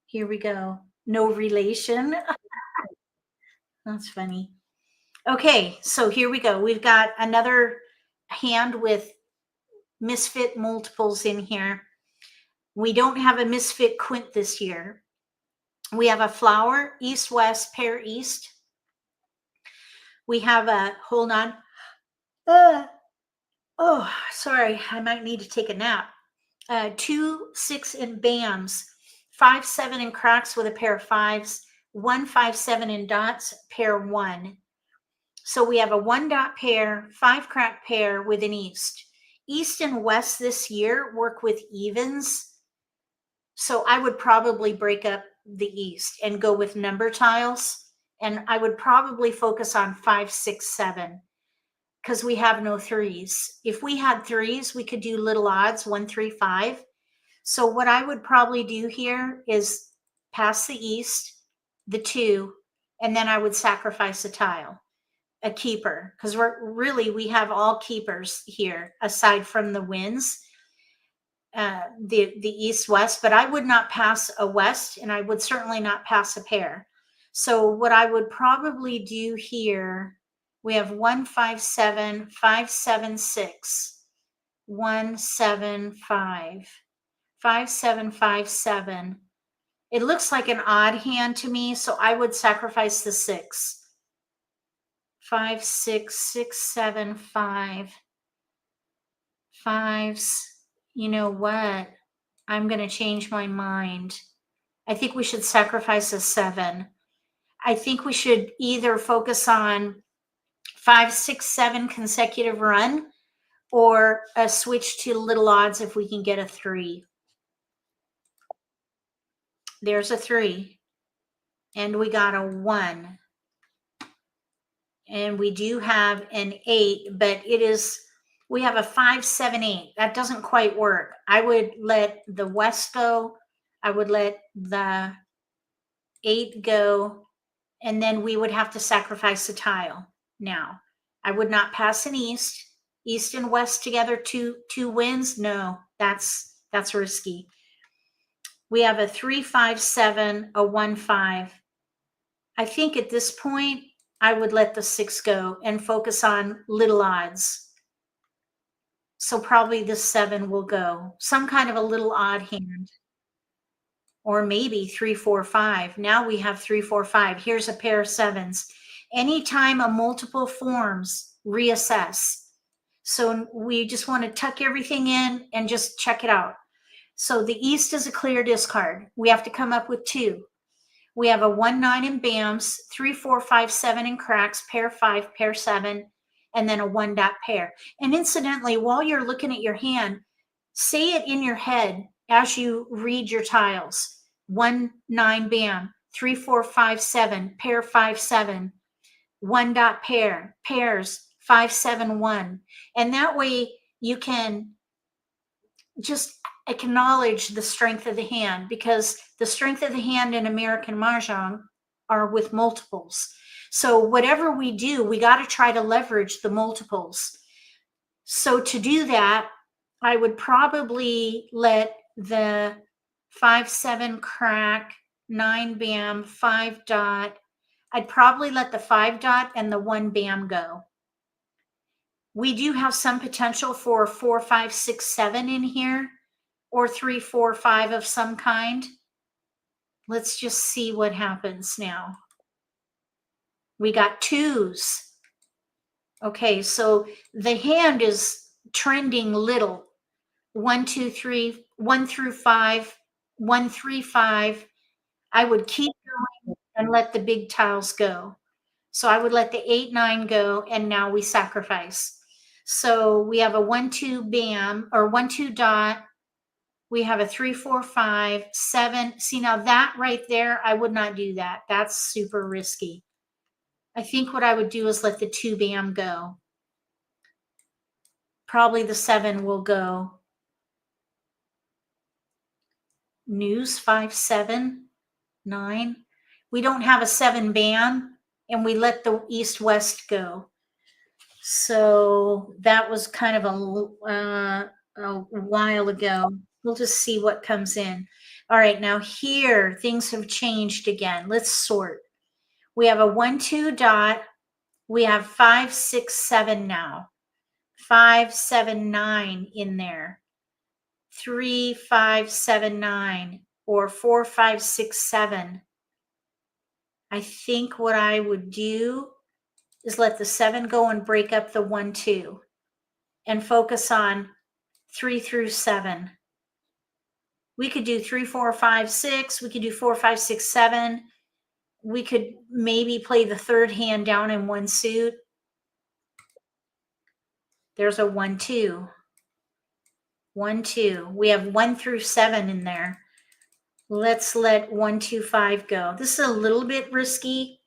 here we go. No relation. That's funny. Okay, so here we go. We've got another hand with misfit multiples in here. We don't have a misfit quint this year. We have a flower, east-west, pair east. We have a, hold on. Oh, sorry, I might need to take a nap. 2, 6 in bams, 5, 7 in cracks with a pair of fives, 1, 5, 7 in dots, pair 1. So we have a 1 dot pair, 5 crack pair with an east. East and west this year work with evens. So I would probably break up the east and go with number tiles. And I would probably focus on 5, 6, 7 because we have no threes. If we had threes, we could do little odds, 1, 3, 5. So what I would probably do here is pass the east, the 2, and then I would sacrifice a tile, a keeper, because we have all keepers here aside from the wins, the east west, but I would not pass a west and I would certainly not pass a pair. So what I would probably do here, we have 1, 5, 7, 5, 7, 6, 1, 7, 5, 5, 7, 5, 7. It looks like an odd hand to me, so I would sacrifice the 6. 5, 6, 6, 7, 5. Fives. You know what? I'm going to change my mind. I think we should sacrifice a 7. I think we should either focus on 5, 6, 7 consecutive run or a switch to little odds if we can get a 3. There's a 3. And we got a 1. And we do have an 8, but we have a 5, 7, 8. That doesn't quite work. I would let the west go. I would let the 8 go. And then we would have to sacrifice a tile. Now, I would not pass an east. East and west together, two wins. No, that's risky. We have a 3, 5, 7, a 1, 5. I think at this point, I would let the 6 go and focus on little odds. So probably the 7 will go. Some kind of a little odd hand. Or maybe 3, 4, 5. Now we have 3, 4, 5. Here's a pair of 7s. Anytime a multiple forms, reassess. So we just want to tuck everything in and just check it out. So the east is a clear discard. We have to come up with 2. We have a 1, 9 in bams, 3, 4, 5, 7 in cracks, pair 5, pair 7, and then a 1 dot pair. And incidentally, while you're looking at your hand, say it in your head as you read your tiles. 1, 9 bam, 3, 4, 5, 7, pair 5, 7, 1 dot pair, pairs 5, 7, 1. And that way you can just acknowledge the strength of the hand, because the strength of the hand in American Mah Jongg are with multiples. So whatever we do, we got to try to leverage the multiples. So to do that, I would probably let the 5, 7 crack, 9 bam, 5 dot. I'd probably let the 5 dot and the 1 bam go. We do have some potential for 4, 5, 6, 7 in here, or 3, 4, 5 of some kind. Let's just see what happens now. We got 2s. Okay, so the hand is trending little. 1, 2, 3, 1 through 5, 1, 3, 5. I would keep going and let the big tiles go. So I would let the 8, 9 go, and now we sacrifice. So we have a 1, 2 bam, or 1, 2 dot. We have a 3, 4, 5, 7. See, now that right there, I would not do that. That's super risky. I think what I would do is let the 2 bam go. Probably the 7 will go. News 579. We don't have a 7 band, and we let the east west go. So that was kind of a while ago. We'll just see what comes in. All right, now here things have changed again. Let's sort. We have a 1 2 dot. We have 5 6 7 now. 5 7 9 in there. 3 5 7 9 or 4 5 6 7. I think what I would do is let the 7 go and break up the 1 2 and focus on 3 through 7. We could do 3 4 5 6. We could do 4 5 6 7. We could maybe play the third hand down in one suit. There's a 1 2. 1 2. We have 1 through 7 in there. Let's let 1 2 5 go. This is a little bit risky.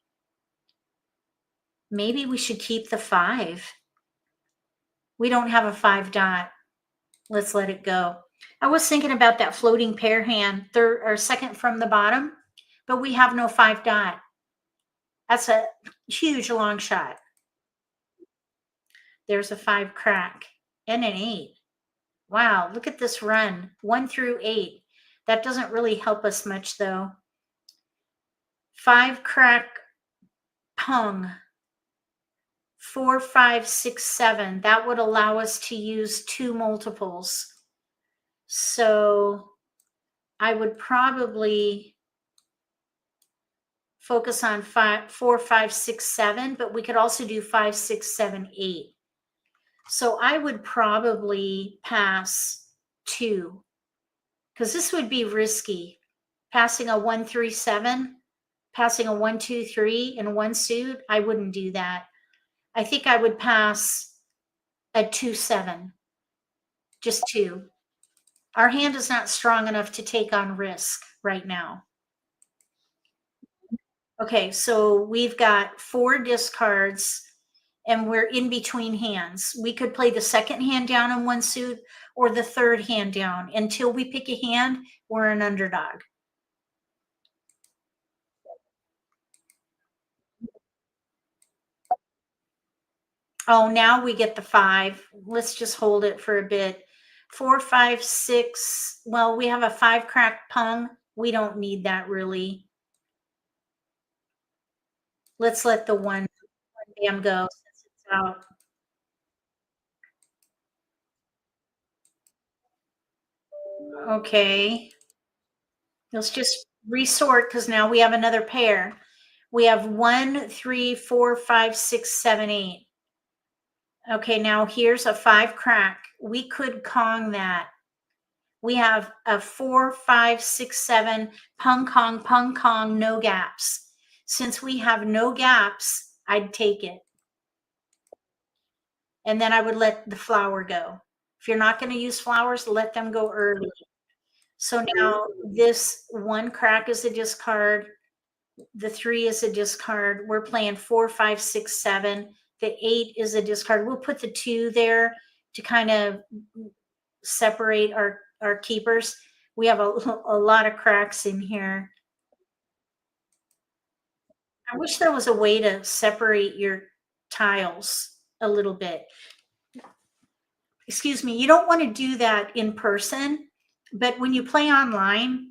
Maybe we should keep the 5. We don't have a 5 dot. Let's let it go. I was thinking about that floating pair hand, third or second from the bottom, but we have no 5 dot. That's a huge long shot. There's a 5 crack and an 8. Wow, look at this run, 1 through 8. That doesn't really help us much though. 5 crack pung. 4 5 6 7. That would allow us to use 2 multiples. So I would probably focus on 4 5 6 7, but we could also do 5 6 7 8. So I would probably pass 2, because this would be risky. Passing a 1 3 7, passing a 1 2 3 in one suit, I wouldn't do that. I think I would pass a 2 7, just 2. Our hand is not strong enough to take on risk right now. Okay, so we've got 4 discards and we're in between hands. We could play the second hand down in one suit or the third hand down. Until we pick a hand, we're an underdog. Oh, now we get the 5. Let's just hold it for a bit. 4 5 6. Well, we have a 5 crack pung. We don't need that really. Let's let the 1 bam go since it's out. Okay. Let's just resort because now we have another pair. We have 1 3 4 5 6 7 8. Okay, now here's a 5 crack. We could Kong that. We have a 4 5 6 7 pung Kong, no gaps. Since we have no gaps, I'd take it. And then I would let the flower go. If you're not going to use flowers, let them go early. So now this 1 crack is a discard. The 3 is a discard. We're playing 4 5 6 7. The 8 is a discard. We'll put the 2 there to kind of separate our keepers. We have a lot of cracks in here. I wish there was a way to separate your tiles a little bit. Excuse me, you don't want to do that in person, but when you play online,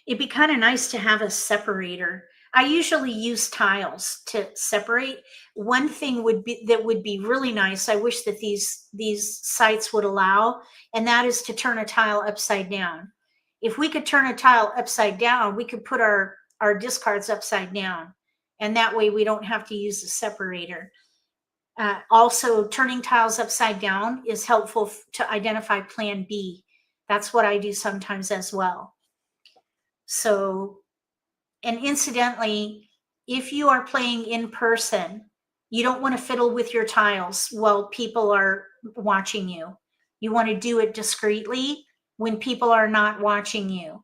it'd be kind of nice to have a separator. I usually use tiles to separate. One thing would be really nice. I wish that these sites would allow, and that is to turn a tile upside down. If we could turn a tile upside down, we could put our discards upside down, and that way we don't have to use the separator. Also, turning tiles upside down is helpful to identify plan B. That's what I do sometimes as well. So, and incidentally, if you are playing in person, you don't want to fiddle with your tiles while people are watching you. You want to do it discreetly when people are not watching you,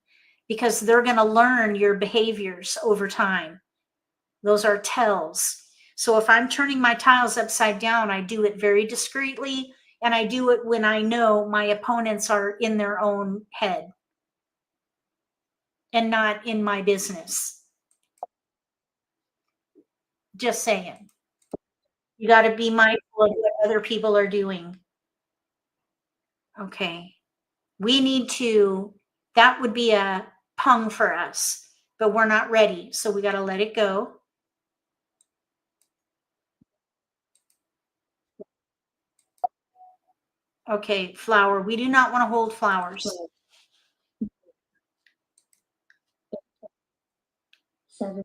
because they're going to learn your behaviors over time. Those are tells. So if I'm turning my tiles upside down, I do it very discreetly And I do it when I know my opponents are in their own head and not in my business. Just saying. You got to be mindful of what other people are doing. Okay. We need to, that would be a pung for us, but we're not ready. So we got to let it go. Okay, flower. We do not want to hold flowers. 7.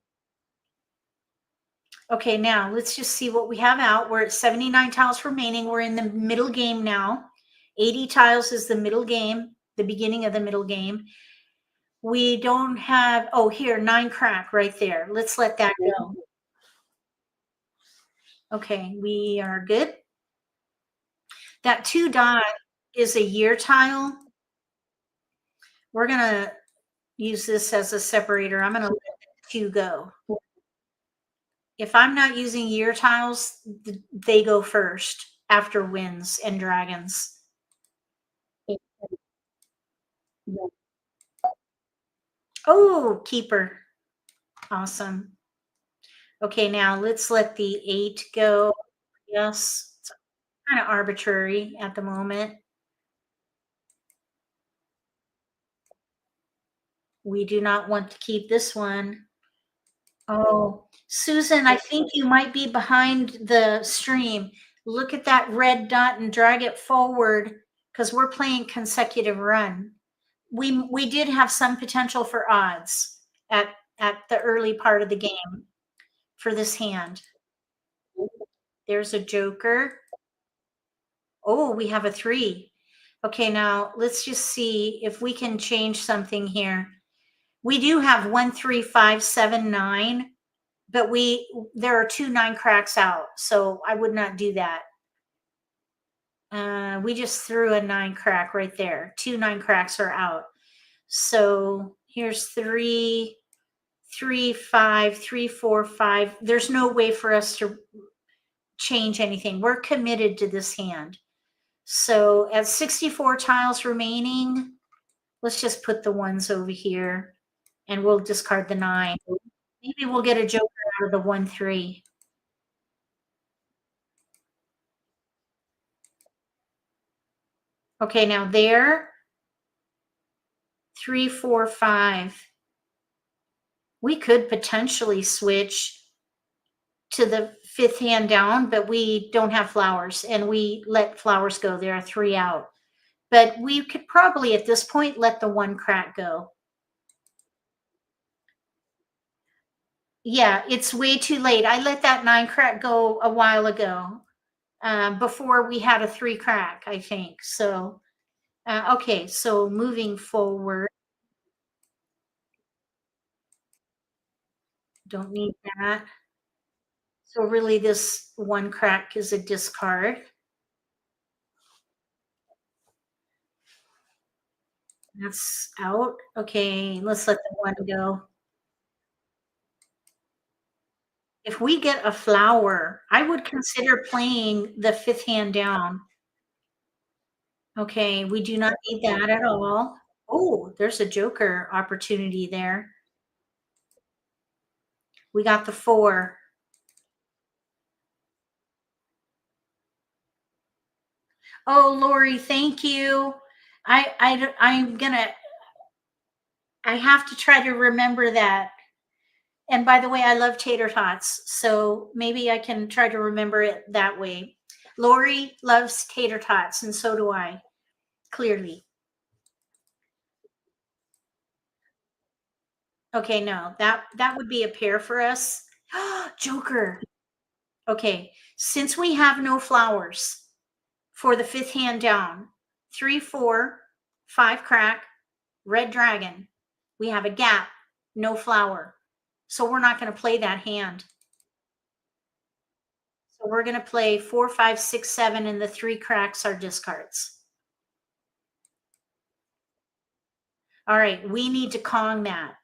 Okay, now let's just see what we have out. We're at 79 tiles remaining. We're in the middle game now. 80 tiles is the middle game, the beginning of the middle game. We don't have, oh, here, 9 crack right there. Let's let that go. Okay, we are good. That 2 dot is a year tile. We're going to use this as a separator. I'm going to let 2 go. If I'm not using year tiles, they go first after winds and dragons. Oh, keeper. Awesome. Okay, now let's let the 8 go. Yes, it's kind of arbitrary at the moment. We do not want to keep this one. Oh, Susan, I think you might be behind the stream. Look at that red dot and drag it forward because we're playing consecutive run. We did have some potential for odds at the early part of the game for this hand. There's a joker. Oh, we have a 3. Okay, now let's just see if we can change something here. We do have 1, 3, 5, 7, 9, but there are 2 9 cracks out, so I would not do that. We just threw a 9 crack right there. 2 9 cracks are out. So here's 3, 3, 5, 3, 4, 5. There's no way for us to change anything. We're committed to this hand. So at 64 tiles remaining, let's just put the 1s over here and we'll discard the 9. Maybe we'll get a joker out of the 1, 3. Okay, now there, 3, 4, 5. We could potentially switch to the 5th hand down, but we don't have flowers and we let flowers go. There are 3 out. But we could probably at this point let the 1 crack go. Yeah, it's way too late. I let that 9 crack go a while ago, before we had a 3 crack, I think. So, okay, so moving forward. Don't need that. So really this 1 crack is a discard. That's out. Okay, let's let the 1 go. If we get a flower, I would consider playing the 5th hand down. Okay, we do not need that at all. Oh, there's a joker opportunity there. We got the 4. Oh, Lori, thank you. I'm gonna, I have to try to remember that. And by the way, I love tater tots, so maybe I can try to remember it that way. Lori loves tater tots, and so do I, clearly. Okay, no, that would be a pair for us. Joker. Okay, since we have no flowers for the 5th hand down, 3, 4, 5 crack, red dragon, we have a gap, no flower. So we're not going to play that hand. So we're going to play 4, 5, 6, 7, and the 3 cracks are discards. All right, we need to Kong that.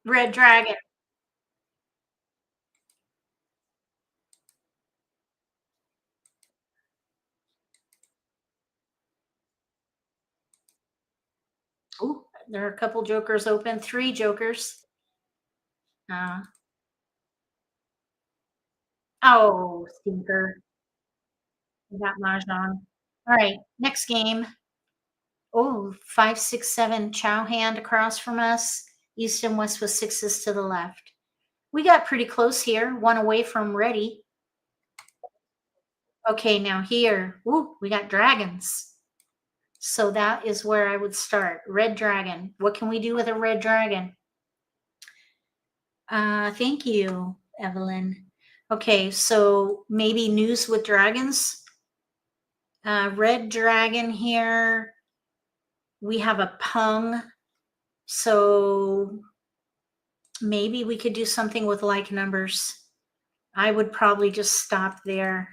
Red dragon. Ooh, there are a couple jokers open. 3 jokers. Uh, oh, stinker. We got Mahjong. All right, next game. Oh, 5, 6, 7 chow hand across from us. East and west with sixes to the left. We got pretty close here. One away from ready. Okay, now here. Ooh, we got dragons. So that is where I would start. Red dragon. What can we do with a red dragon? Thank you, Evelyn. Okay, so maybe news with dragons. Red dragon here. We have a pung. So maybe we could do something with like numbers. I would probably just stop there.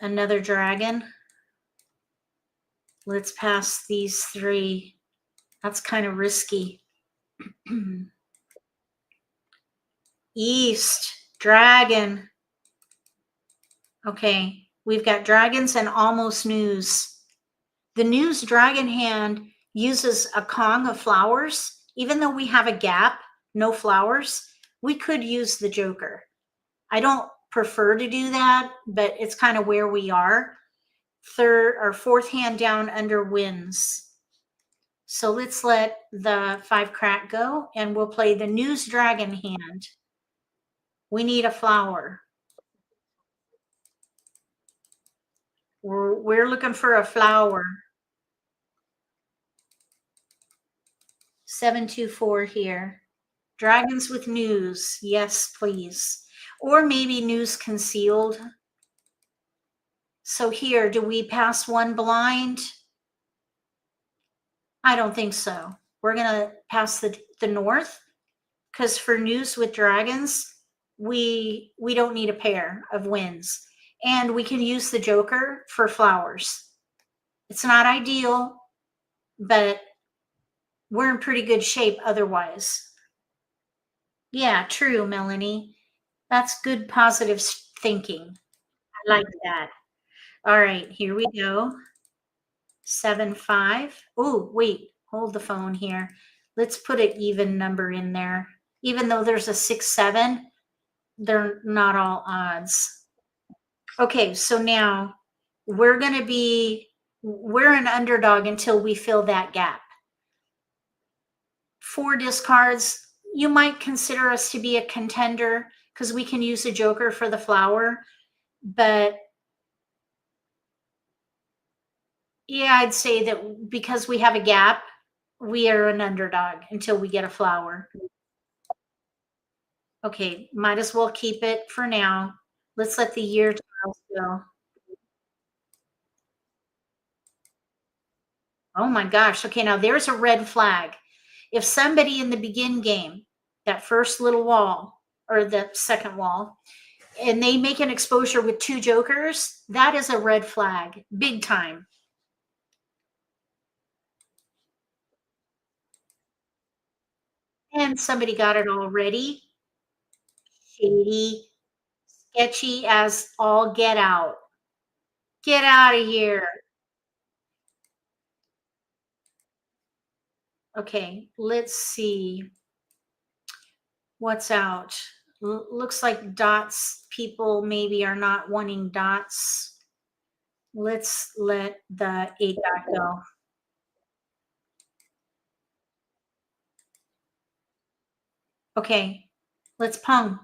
Another dragon. Let's pass these 3. That's kind of risky. East, dragon. Okay, we've got dragons and almost news. The news dragon hand uses a Kong of flowers. Even though we have a gap, no flowers, we could use the joker. I don't prefer to do that, but it's kind of where we are. Third or fourth hand down under wins. So let's let the 5 crack go and we'll play the news dragon hand. We need a flower. We're looking for a flower. 724 here. Dragons with news. Yes, please. Or maybe news concealed. So here, do we pass 1 blind? I don't think so. We're going to pass the north because for news with dragons, we don't need a pair of wins. And we can use the joker for flowers. It's not ideal, but we're in pretty good shape otherwise. Yeah, true, Melanie. That's good positive thinking. I like that. All right, here we go. 7, 5. Oh, wait, hold the phone here. Let's put an even number in there. Even though there's a 6, 7, they're not all odds. Okay, so now we're an underdog until we fill that gap. 4 discards, you might consider us to be a contender because we can use a joker for the flower, but yeah, I'd say that because we have a gap, we are an underdog until we get a flower. Okay, might as well keep it for now. Let's let the year tiles go. Oh my gosh. Okay, now there's a red flag. If somebody in the begin game, that first little wall or the second wall, and they make an exposure with 2 jokers, that is a red flag, big time. And somebody got it already. Shady, sketchy as all get out. Get out of here. Okay, let's see what's out. Looks like dots people maybe are not wanting dots. Let's let the 8 dot go. Okay, let's pung.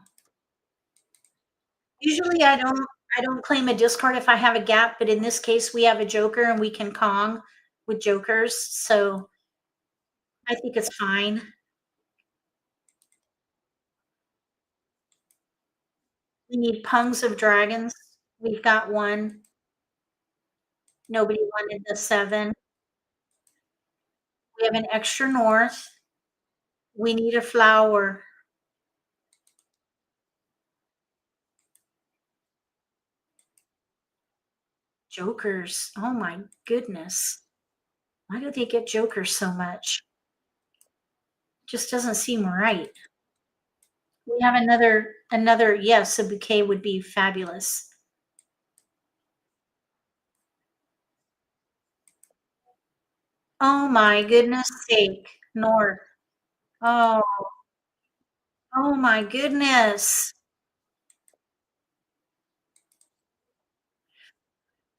Usually I don't claim a discard if I have a gap, but in this case we have a joker and we can Kong with jokers, so I think it's fine. We need pungs of dragons. We've got 1. Nobody wanted the 7. We have an extra north. We need a flower. Jokers. Oh my goodness. Why do they get jokers so much? Just doesn't seem right. We have another, yes, a bouquet would be fabulous. Oh my goodness sake, North. Oh, oh my goodness.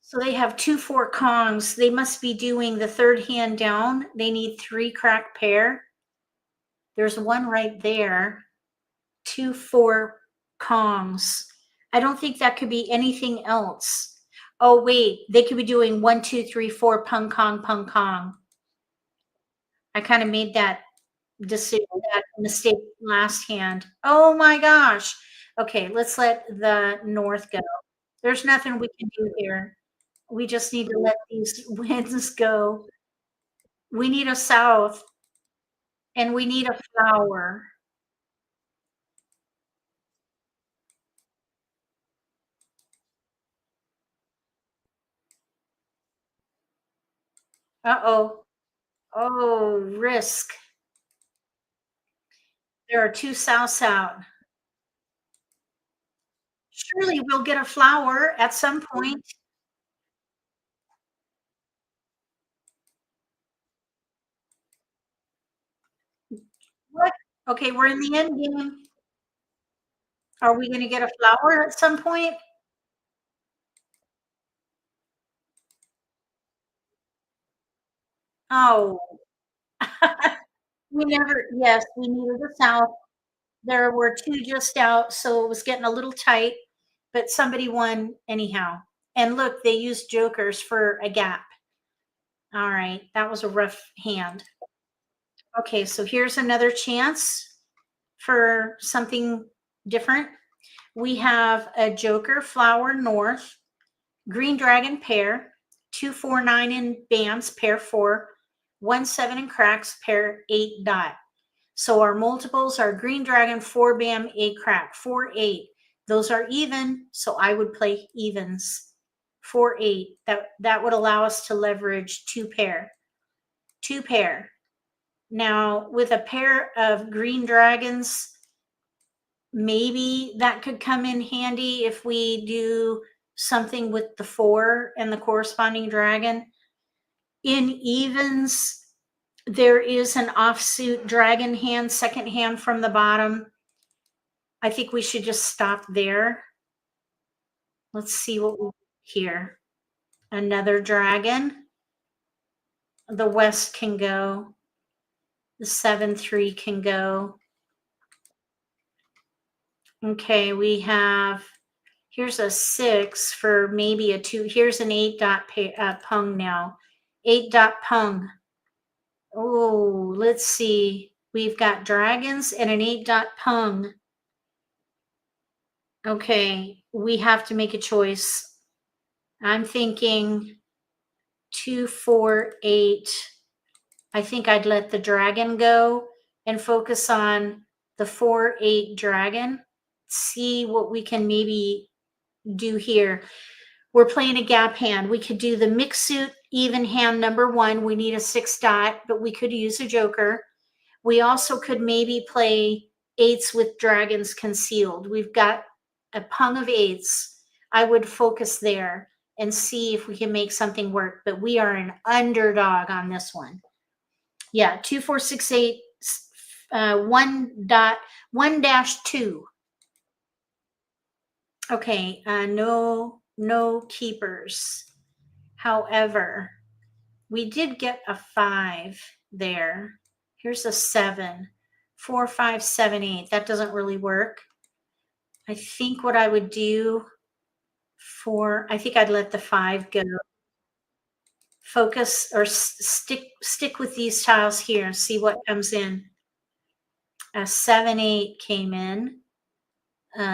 So they have 2 4 Kongs. They must be doing the third hand down. They need 3 cracked pair. There's one right there. 2 4 Kongs. I don't think that could be anything else. Oh wait, they could be doing 1 2 3 4 Pung Kong Pung Kong. I kind of made that decision, that mistake last hand. Oh my gosh. Okay, let's let the North go. There's nothing we can do here. We just need to let these winds go. We need a South and we need a flower. Uh-oh. Oh, risk. There are 2 Souths out. Surely we'll get a flower at some point. What? Okay, we're in the end game. Are we gonna get a flower at some point? Oh. We never, yes, we needed the South. There were 2 just out, so it was getting a little tight, but somebody won anyhow. And look, they used jokers for a gap. All right, that was a rough hand. Okay, so here's another chance for something different. We have a joker, flower, north, green dragon pair, 2 4 9 in bams, pair 4, 1 7 in cracks, pair 8 dot. So our multiples are green dragon, 4 bam, 8 crack, 4 8. Those are even, so I would play evens. 4 8. That would allow us to leverage 2 pair. 2 pair. Now with a pair of green dragons, maybe that could come in handy if we do something with the 4 and the corresponding dragon. In evens, there is an offsuit dragon hand, second hand from the bottom. I think we should just stop there. Let's see what we here. Another dragon. The west can go. The 7 3 can go. Okay, we have, here's a 6 for maybe a 2. Here's an 8 dot pung now. 8 dot pung. Oh, let's see. We've got dragons and an 8 dot pung. Okay, we have to make a choice. I'm thinking 2 4 8. I think I'd let the dragon go and focus on the 4 8 dragon. See what we can maybe do here. We're playing a gap hand. We could do the mixed suit even hand number 1. We need a 6 dot, but we could use a joker. We also could maybe play 8s with dragons concealed. We've got a pung of 8s. I would focus there and see if we can make something work, but we are an underdog on this one. Yeah, 2 4 6 8 1 dot 1 dash 2. Okay, no keepers. However, we did get a 5 there. Here's a 7. 4 5 7 8. That doesn't really work. I think what I would do I think I'd let the 5 go. Focus or stick with these tiles here and see what comes in. A 7 8 came in.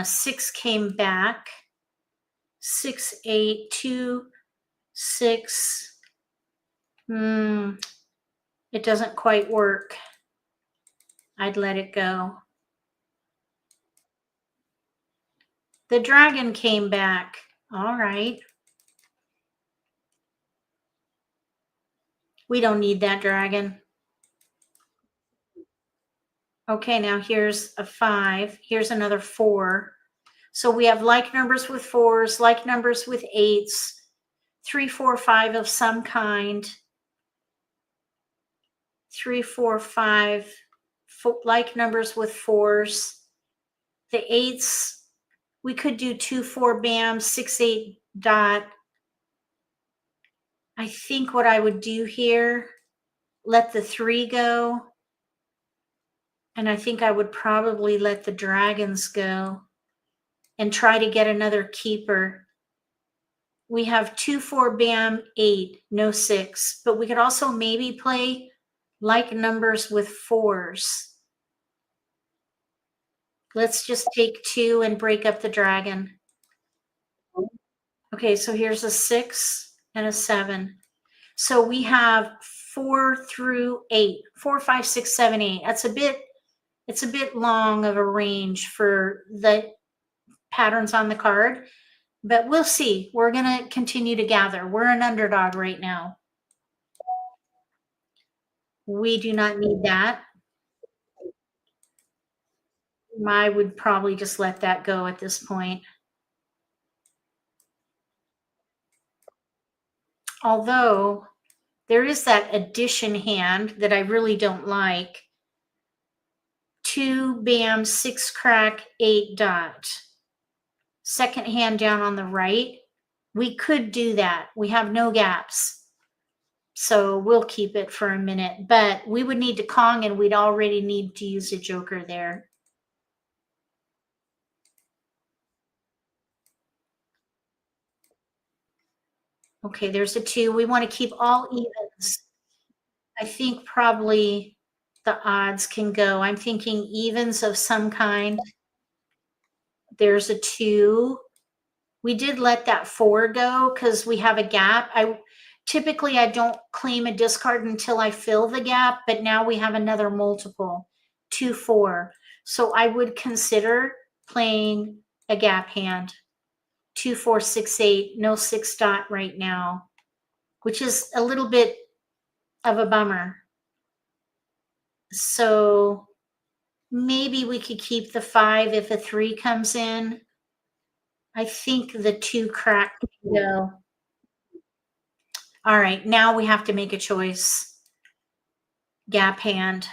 6 came back. 6 8 2 6. It doesn't quite work. I'd let it go. The dragon came back. All right. We don't need that dragon. Okay, now here's a 5. Here's another 4. So we have like numbers with 4s, like numbers with 8s, 3, 4, 5 of some kind, 3, 4, 5, like numbers with 4s. The 8s, we could do 2, 4, bam, 6, 8, dot. I think what I would do here, let the 3 go. And I think I would probably let the dragons go and try to get another keeper. We have 2, 4, bam, 8, no 6. But we could also maybe play like numbers with 4s. Let's just take 2 and break up the dragon. Okay, so here's a 6 and a 7. So we have 4 through 8. 4, 5, 6, 7, 8. It's a bit long of a range for the patterns on the card, but we'll see. We're going to continue to gather. We're an underdog right now. We do not need that. I would probably just let that go at this point. Although there is that addition hand that I really don't like. 2, bam, 6, crack, 8, dot. Second hand down on the right. We could do that. We have no gaps. So we'll keep it for a minute. But we would need to Kong, and we'd already need to use a joker there. Okay, there's a 2. We want to keep all evens. I think probably the odds can go. I'm thinking evens of some kind. There's a 2. We did let that 4 go because we have a gap. Typically I don't claim a discard until I fill the gap, but now we have another multiple, 2, 4. So I would consider playing a gap hand. 2, 4, 6, 8, no 6 dot right now, which is a little bit of a bummer. So maybe we could keep the 5 if a 3 comes in. I think the 2 crack can go. All right, now we have to make a choice. Gap hand.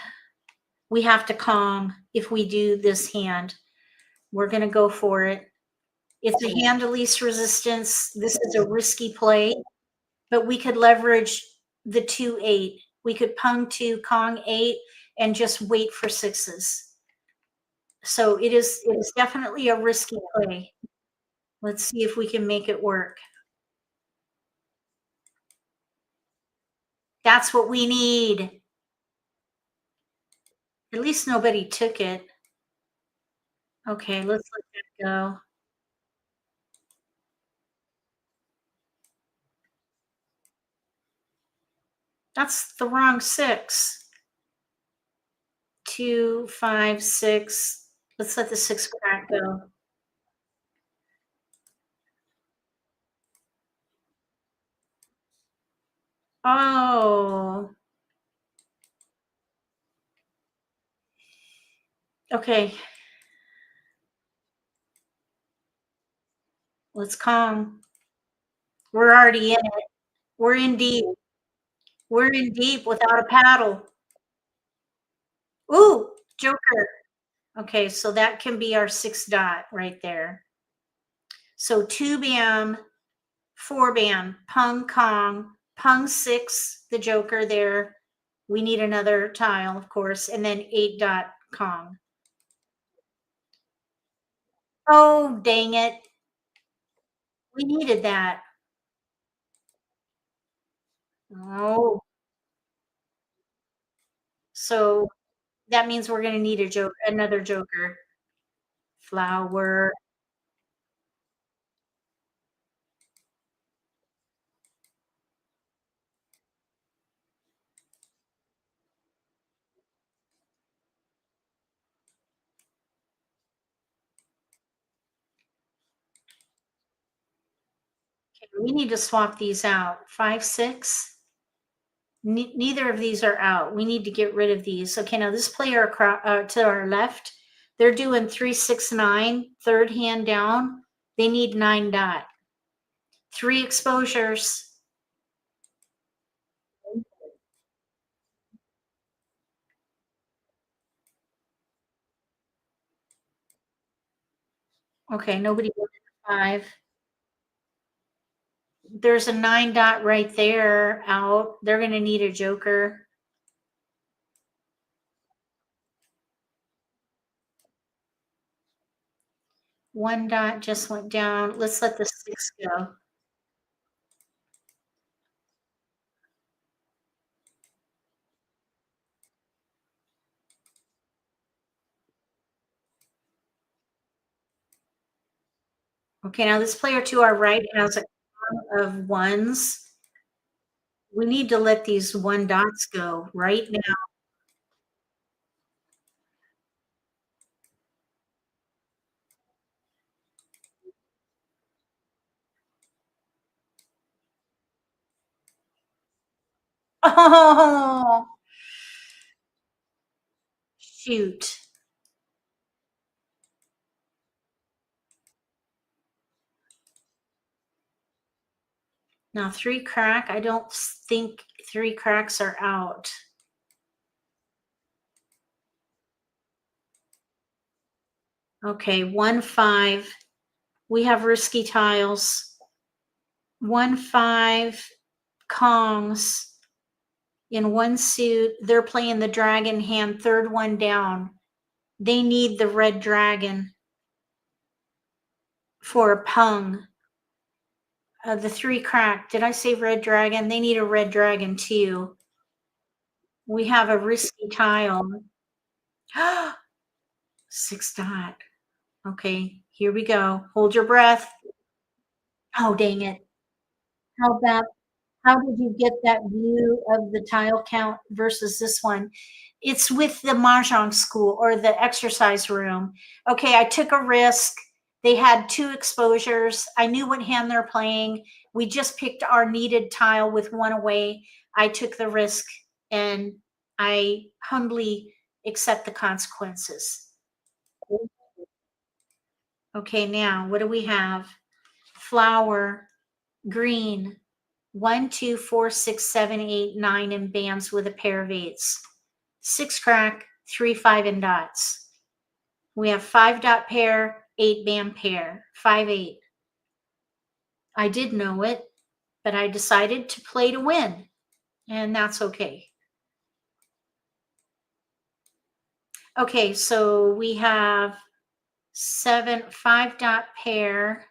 We have to Kong if we do this hand. We're going to go for it. It's a hand of least resistance. This is a risky play, but we could leverage the 2, 8. We could pung 2, Kong 8, and just wait for 6s. So it is definitely a risky play. Let's see if we can make it work. That's what we need. At least nobody took it. Okay, let's let that go. That's the wrong 6. 2, 5, 6. Let's let the 6 crack go. Oh. Okay. Let's calm. We're already in it. We're in deep. We're in deep without a paddle. Ooh, joker. Okay, so that can be our 6 dot right there. So 2 bam, 4 bam, pung Kong, pung 6, the joker there. We need another tile, of course, and then 8 dot Kong. Oh, dang it. We needed that. Oh. So that means we're gonna need another joker. Flower. Okay, we need to swap these out. 5, 6. Neither of these are out. We need to get rid of these. Okay, now this player to our left, they're doing 3, 6, 9, third hand down. They need 9 dot. 3 exposures. Okay, nobody wanted 5. There's a 9 dot right there out. They're going to need a joker. One dot just went down. Let's let the 6 go. Okay, now this player to our right has a ton of 1s. We need to let these 1 dots go right now. Oh, shoot. Now 3 crack. I don't think 3 cracks are out. Okay, 1, 5. We have risky tiles. 1, 5 Kongs in 1 suit. They're playing the dragon hand, third one down. They need the red dragon for a pung. The 3 crack. Did I say red dragon? They need a red dragon too. We have a risky tile. 6 dot. Okay, here we go. Hold your breath. Oh, dang it. How about how did you get that view of the tile count versus this one? It's with the Mah Jongg school or the exercise room. Okay, I took a risk. They had 2 exposures. I knew what hand they're playing. We just picked our needed tile with 1 away. I took the risk and I humbly accept the consequences. Okay, now what do we have? Flower, green, 1, 2, 4, 6, 7, 8, 9 in bands with a pair of 8s. 6 crack, 3, 5 in dots. We have 5 dot pair, 8 band pair, 5, 8. I did know it, but I decided to play to win, and that's okay. Okay, so we have 7, 5 dot pair,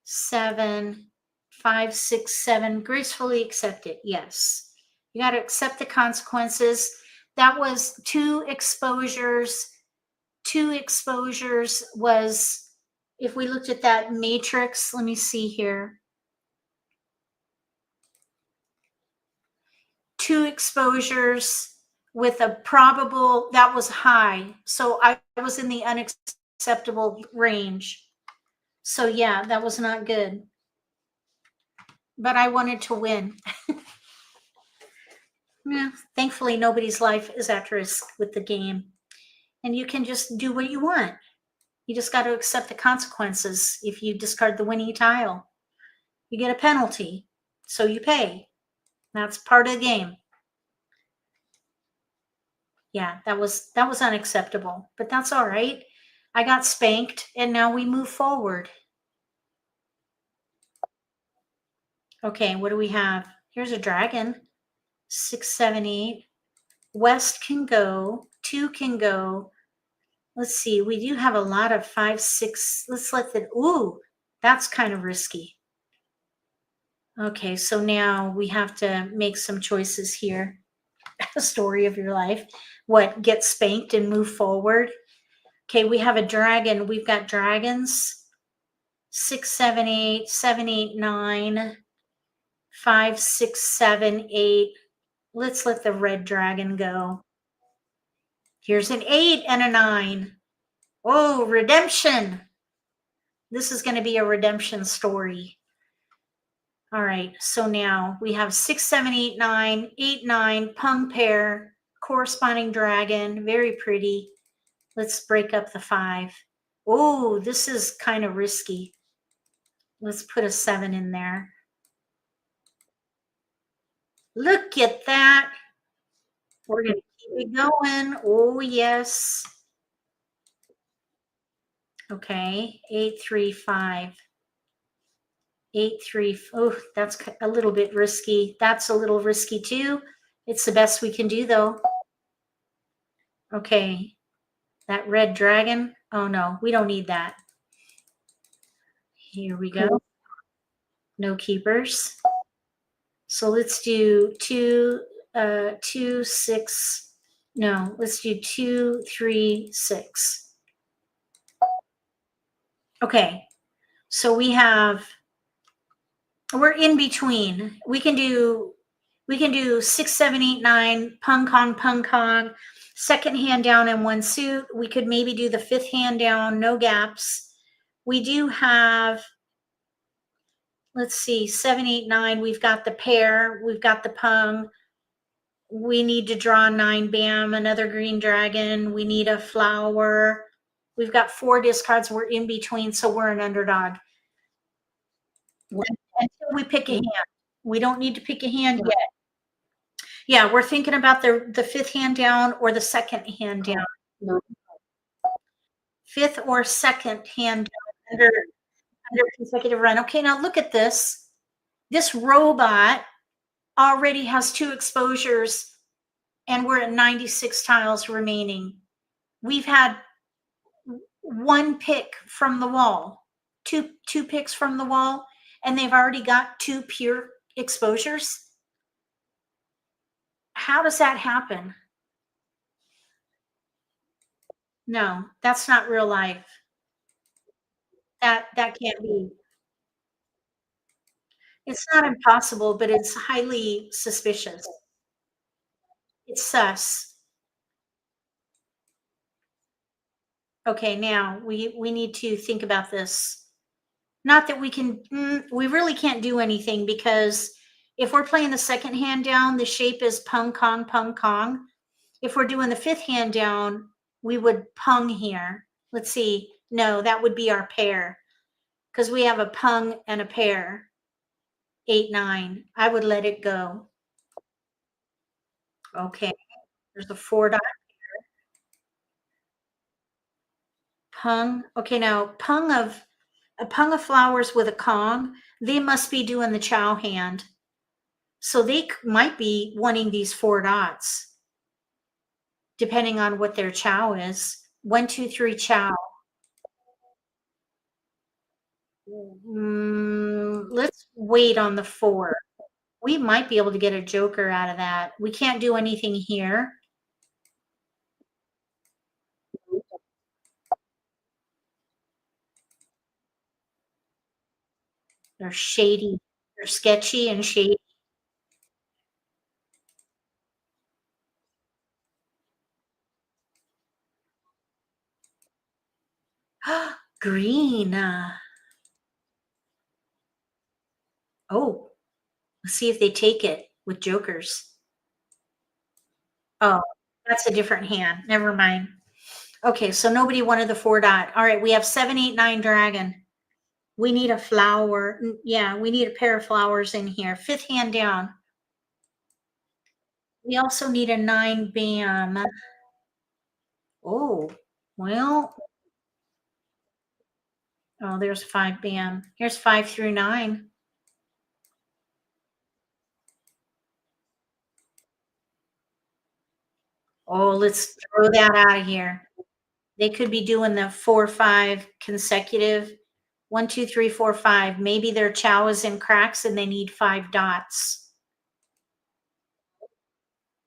7, 5, 6, 7. Gracefully accept it. Yes. You got to accept the consequences. That was 2 exposures. 2 exposures was, if we looked at that matrix, let me see here. 2 exposures with a probable, that was high. So I was in the unacceptable range. So yeah, that was not good. But I wanted to win. Yeah, thankfully, nobody's life is at risk with the game. And you can just do what you want. You just got to accept the consequences. If you discard the winning tile, you get a penalty. So you pay. That's part of the game. Yeah, that was unacceptable, but that's all right. I got spanked and now we move forward. Okay, what do we have? Here's a dragon. 6, 7, 8. West can go. 2 can go. Let's see. We do have a lot of 5, 6. Let's let the, ooh, that's kind of risky. Okay, so now we have to make some choices here. A story of your life. What, get spanked and move forward? Okay, we have a dragon. We've got dragons. 6, 7, 8, 7, 8, 9, 5, 6, 7, 8. Let's let the red dragon go. Here's an 8 and a 9. Oh, redemption. This is going to be a redemption story. All right, so now we have 6, 7, 8, 9, 8, 9, pung pair, corresponding dragon, very pretty. Let's break up the 5. Oh, this is kind of risky. Let's put a 7 in there. Look at that. We're going to keep it going. Oh, yes. Okay, 8, 3, 5. 8, 3. Oh, that's a little bit risky. That's a little risky too. It's the best we can do though. Okay, that red dragon. Oh no, we don't need that. Here we go. No keepers. So let's do 2, 2, 6. No, let's do 2, 3, 6. Okay, so we're in between. We can do 6, 7, 8, 9, pung kong, second hand down in 1 suit. We could maybe do the 5th hand down, no gaps. We do have, let's see, 7, 8, 9. We've got the pair, we've got the pung. We need to draw 9 bam, another green dragon. We need a flower. We've got 4 discards. We're in between, so we're an underdog. Until we pick a hand. We don't need to pick a hand yet. Yeah, we're thinking about the 5th hand down or the 2nd hand down. No. 5th or 2nd hand down under consecutive run. Okay, now look at this. This robot already has 2 exposures and we're at 96 tiles remaining. We've had 1 pick from the wall, two picks from the wall, and they've already got 2 pure exposures. How does that happen? No, that's not real life. That can't be. It's not impossible, but it's highly suspicious. It's sus. Okay, now we need to think about this. Not that we can, we really can't do anything because if we're playing the 2nd hand down, the shape is pung kong, pung kong. If we're doing the 5th hand down, we would pung here. Let's see. No, that would be our pair because we have a pung and a pair. 8, 9. I would let it go. Okay. There's a 4 dot. Pung. Okay, now a pung of flowers with a kong, they must be doing the chow hand. So they might be wanting these 4 dots, depending on what their chow is. 1, 2, 3 chow. Let's wait on the 4. We might be able to get a joker out of that. We can't do anything here. They're shady. They're sketchy and shady. Green. Oh, let's see if they take it with jokers. Oh, that's a different hand. Never mind. Okay, so nobody wanted the 4 dot. All right, we have 7, 8, 9 dragon. We need a flower. Yeah, we need a pair of flowers in here. 5th hand down. We also need a 9 bam. Oh, well. Oh, there's 5 bam. Here's 5 through 9. Oh, let's throw that out of here. They could be doing the 4, 5 consecutive. 1, 2, 3, 4, 5. Maybe their chow is in cracks and they need 5 dots.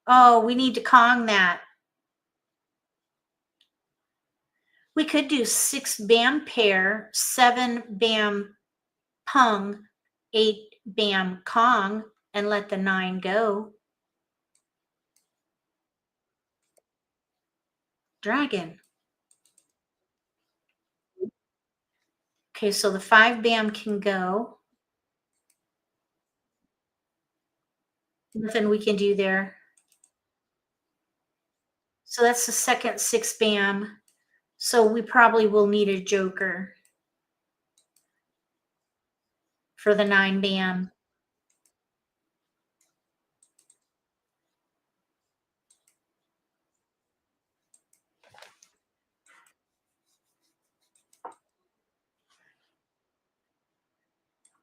Oh, we need to Kong that. We could do 6 bam pair, 7 bam pung, 8 bam Kong, and let the 9 go. Dragon. Okay, so the 5 bam can go. Nothing we can do there. So that's the second 6 bam. So we probably will need a joker for the 9 bam.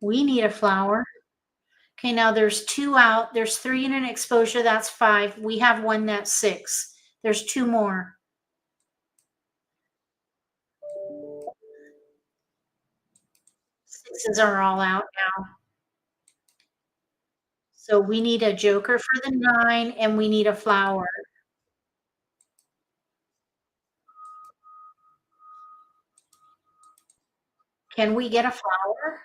We need a flower. Okay, now there's 2 out. There's 3 in an exposure. That's 5. We have one that's 6. There's 2 more. Sixes are all out now. So we need a joker for the 9 and we need a flower. Can we get a flower?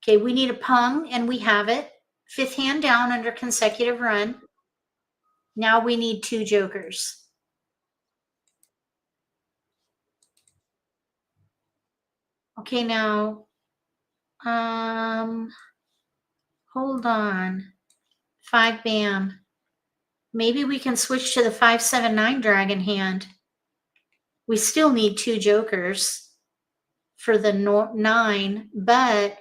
Okay, we need a pung and we have it. 5th hand down under consecutive run. Now we need 2 jokers. Okay, now, hold on. 5 bam. Maybe we can switch to the 5-7-9 dragon hand. We still need 2 jokers for the 9, but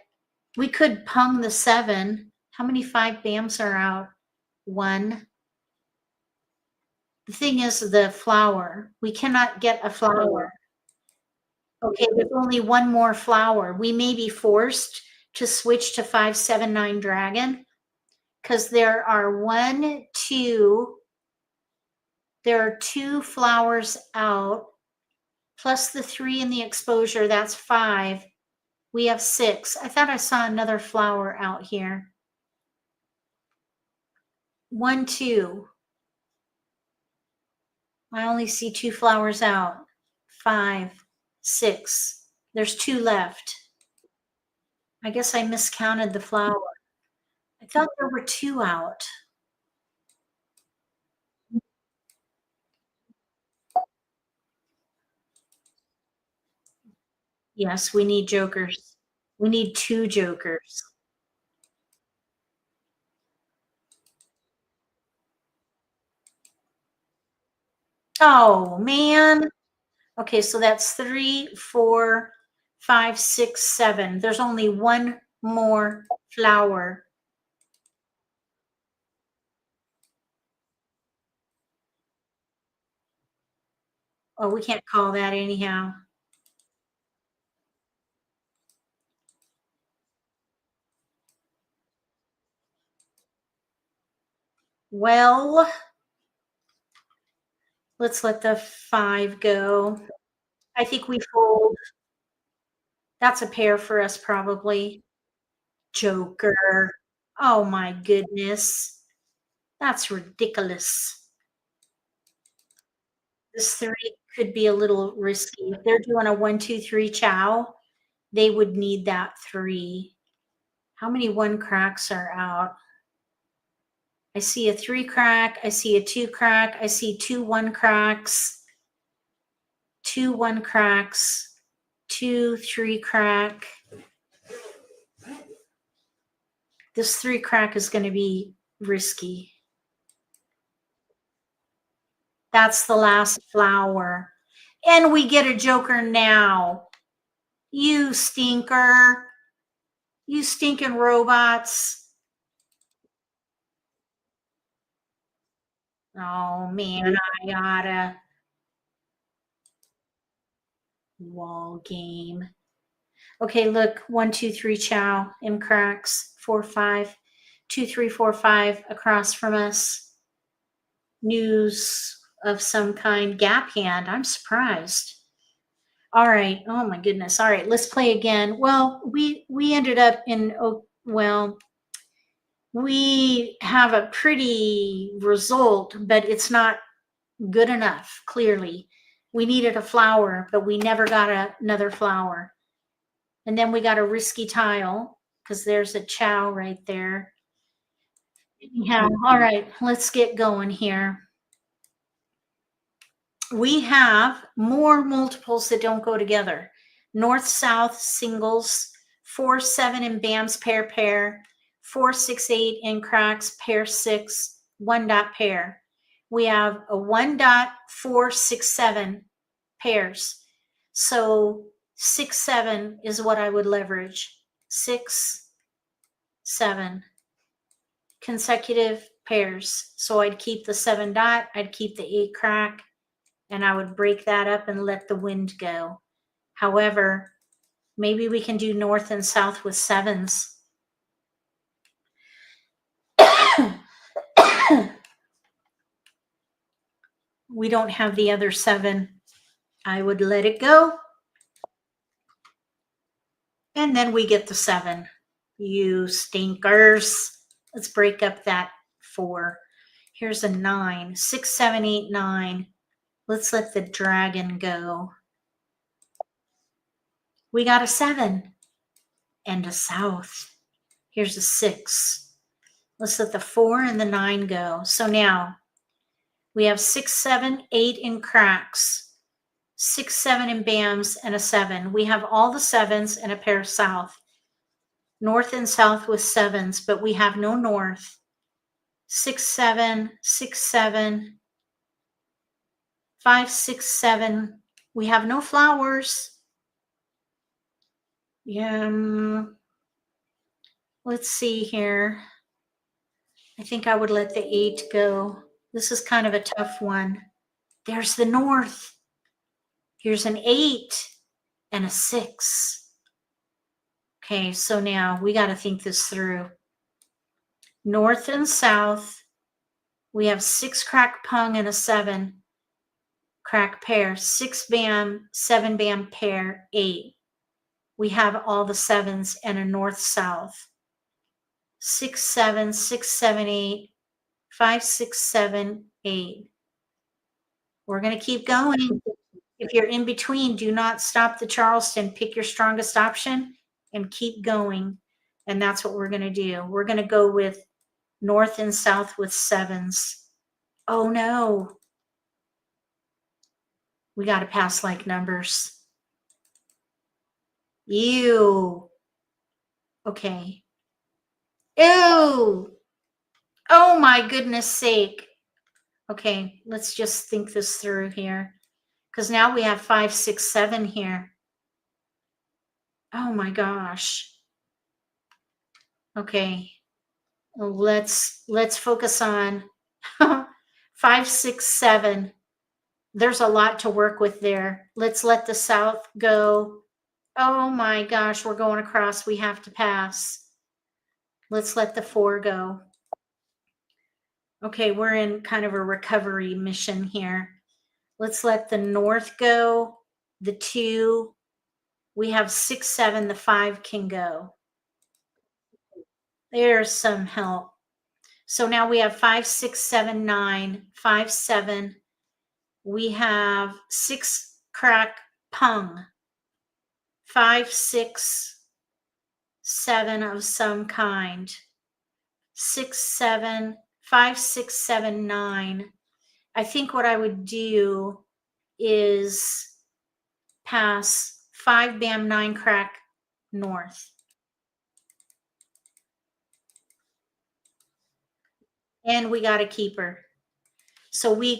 we could pung the 7. How many 5 bams are out? 1. The thing is the flower. We cannot get a flower. Okay, there's only 1 more flower. We may be forced to switch to 5-7-9 dragon because there are 1, 2. There are 2 flowers out plus the 3 in the exposure. That's 5. We have 6. I thought I saw another flower out here. 1, 2. I only see 2 flowers out. 5, 6. There's 2 left. I guess I miscounted the flower. I thought there were 2 out. Yes, we need jokers. We need 2 jokers. Oh, man. Okay, so that's 3, 4, 5, 6, 7. There's only 1 more flower. Oh, we can't call that anyhow. Well, let's let the 5 go. I think we fold. That's a pair for us probably. Joker. Oh my goodness. That's ridiculous. This 3 could be a little risky. If they're doing a 1, 2, 3 chow, they would need that 3. How many 1 cracks are out? I see a 3 crack. I see a 2 crack. I see 2 1 cracks. 2 1 cracks. 2 3 crack. This 3 crack is going to be risky. That's the last flower. And we get a joker now. You stinker. You stinking robots. Oh man, I gotta. Wall game. Okay, look. 1, 2, 3 chow. M cracks. 4, 5. 2, 3, 4, 5 across from us. News of some kind. Gap hand. I'm surprised. All right. Oh my goodness. All right. Let's play again. Well, we ended up in, oh, well, we have a pretty result, but it's not good enough, clearly. We needed a flower, but we never got another flower. And then we got a risky tile because there's a chow right there. Yeah. All right. Let's get going here. We have more multiples that don't go together. North, south, singles, 4, 7 and bams, pair, pair. 4, 6, 8 in cracks, pair 6, 1 dot pair. We have a 1 dot 4, 6, 7 pairs. So 6, 7 is what I would leverage. 6, 7 consecutive pairs. So I'd keep the 7 dot, I'd keep the 8 crack, and I would break that up and let the wind go. However, maybe we can do north and south with 7s. We don't have the other 7. I would let it go. And then we get the 7. You stinkers. Let's break up that 4. Here's a 9. 6, 7, 8, 9. Let's let the dragon go. We got a 7 and a south. Here's a 6. Let's let the 4 and the 9 go. So now we have 6, 7, 8 in cracks, 6, 7 in bams, and a 7. We have all the 7s and a pair of south. North and south with 7s, but we have no north. 6, 7, 6, 7, 5, 6, 7. We have no flowers. Let's see here. I think I would let the 8 go. This is kind of a tough one. There's the north. Here's an 8 and a 6. Okay, so now we got to think this through. North and south, we have 6 crack pung and a 7 crack pair, 6 bam, 7 bam pair, 8. We have all the 7s and a north south. 6, 7, 6, 7, 8, 5, 6, 7, 8. We're going to keep going. If you're in between, do not stop the Charleston. Pick your strongest option and keep going. And that's what we're going to do. We're going to go with north and south with 7s. Oh no. We got to pass like numbers. Ew. Okay. Ew. Oh my goodness sake. Okay, let's just think this through here. Because now we have 5, 6, 7 here. Oh my gosh. Okay. Let's focus on 5, 6, 7. There's a lot to work with there. Let's let the south go. Oh my gosh, we're going across. We have to pass. Let's let the 4 go. Okay, we're in kind of a recovery mission here. Let's let the north go. The 2. We have 6, 7. The 5 can go. There's some help. So now we have 5, 6, 7, 9, 5, 7. We have 6 crack pung, 5, 6, 7 of some kind, 6, 7, 5, 6, 7, 9. I think what I would do is pass 5 bam 9 crack north. And we got a keeper. So we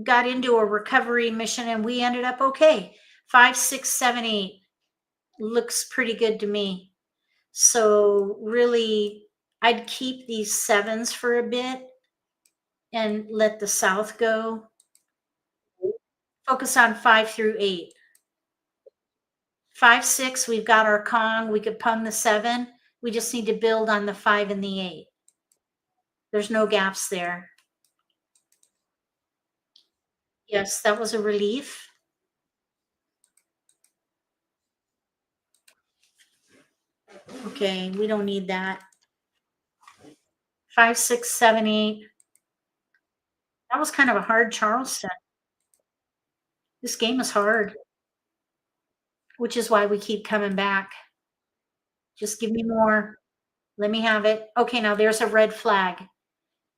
got into a recovery mission and we ended up okay. 5, 6, 7, 8 looks pretty good to me. So really, I'd keep these 7s for a bit and let the south go. Focus on 5 through 8. 5, 6, we've got our Kong. We could pung the 7. We just need to build on the 5 and the 8. There's no gaps there. Yes, that was a relief. Okay, we don't need that. 5, 6, 7, 8. That was kind of a hard Charleston. This game is hard, which is why we keep coming back. Just give me more. Let me have it. Okay, now there's a red flag.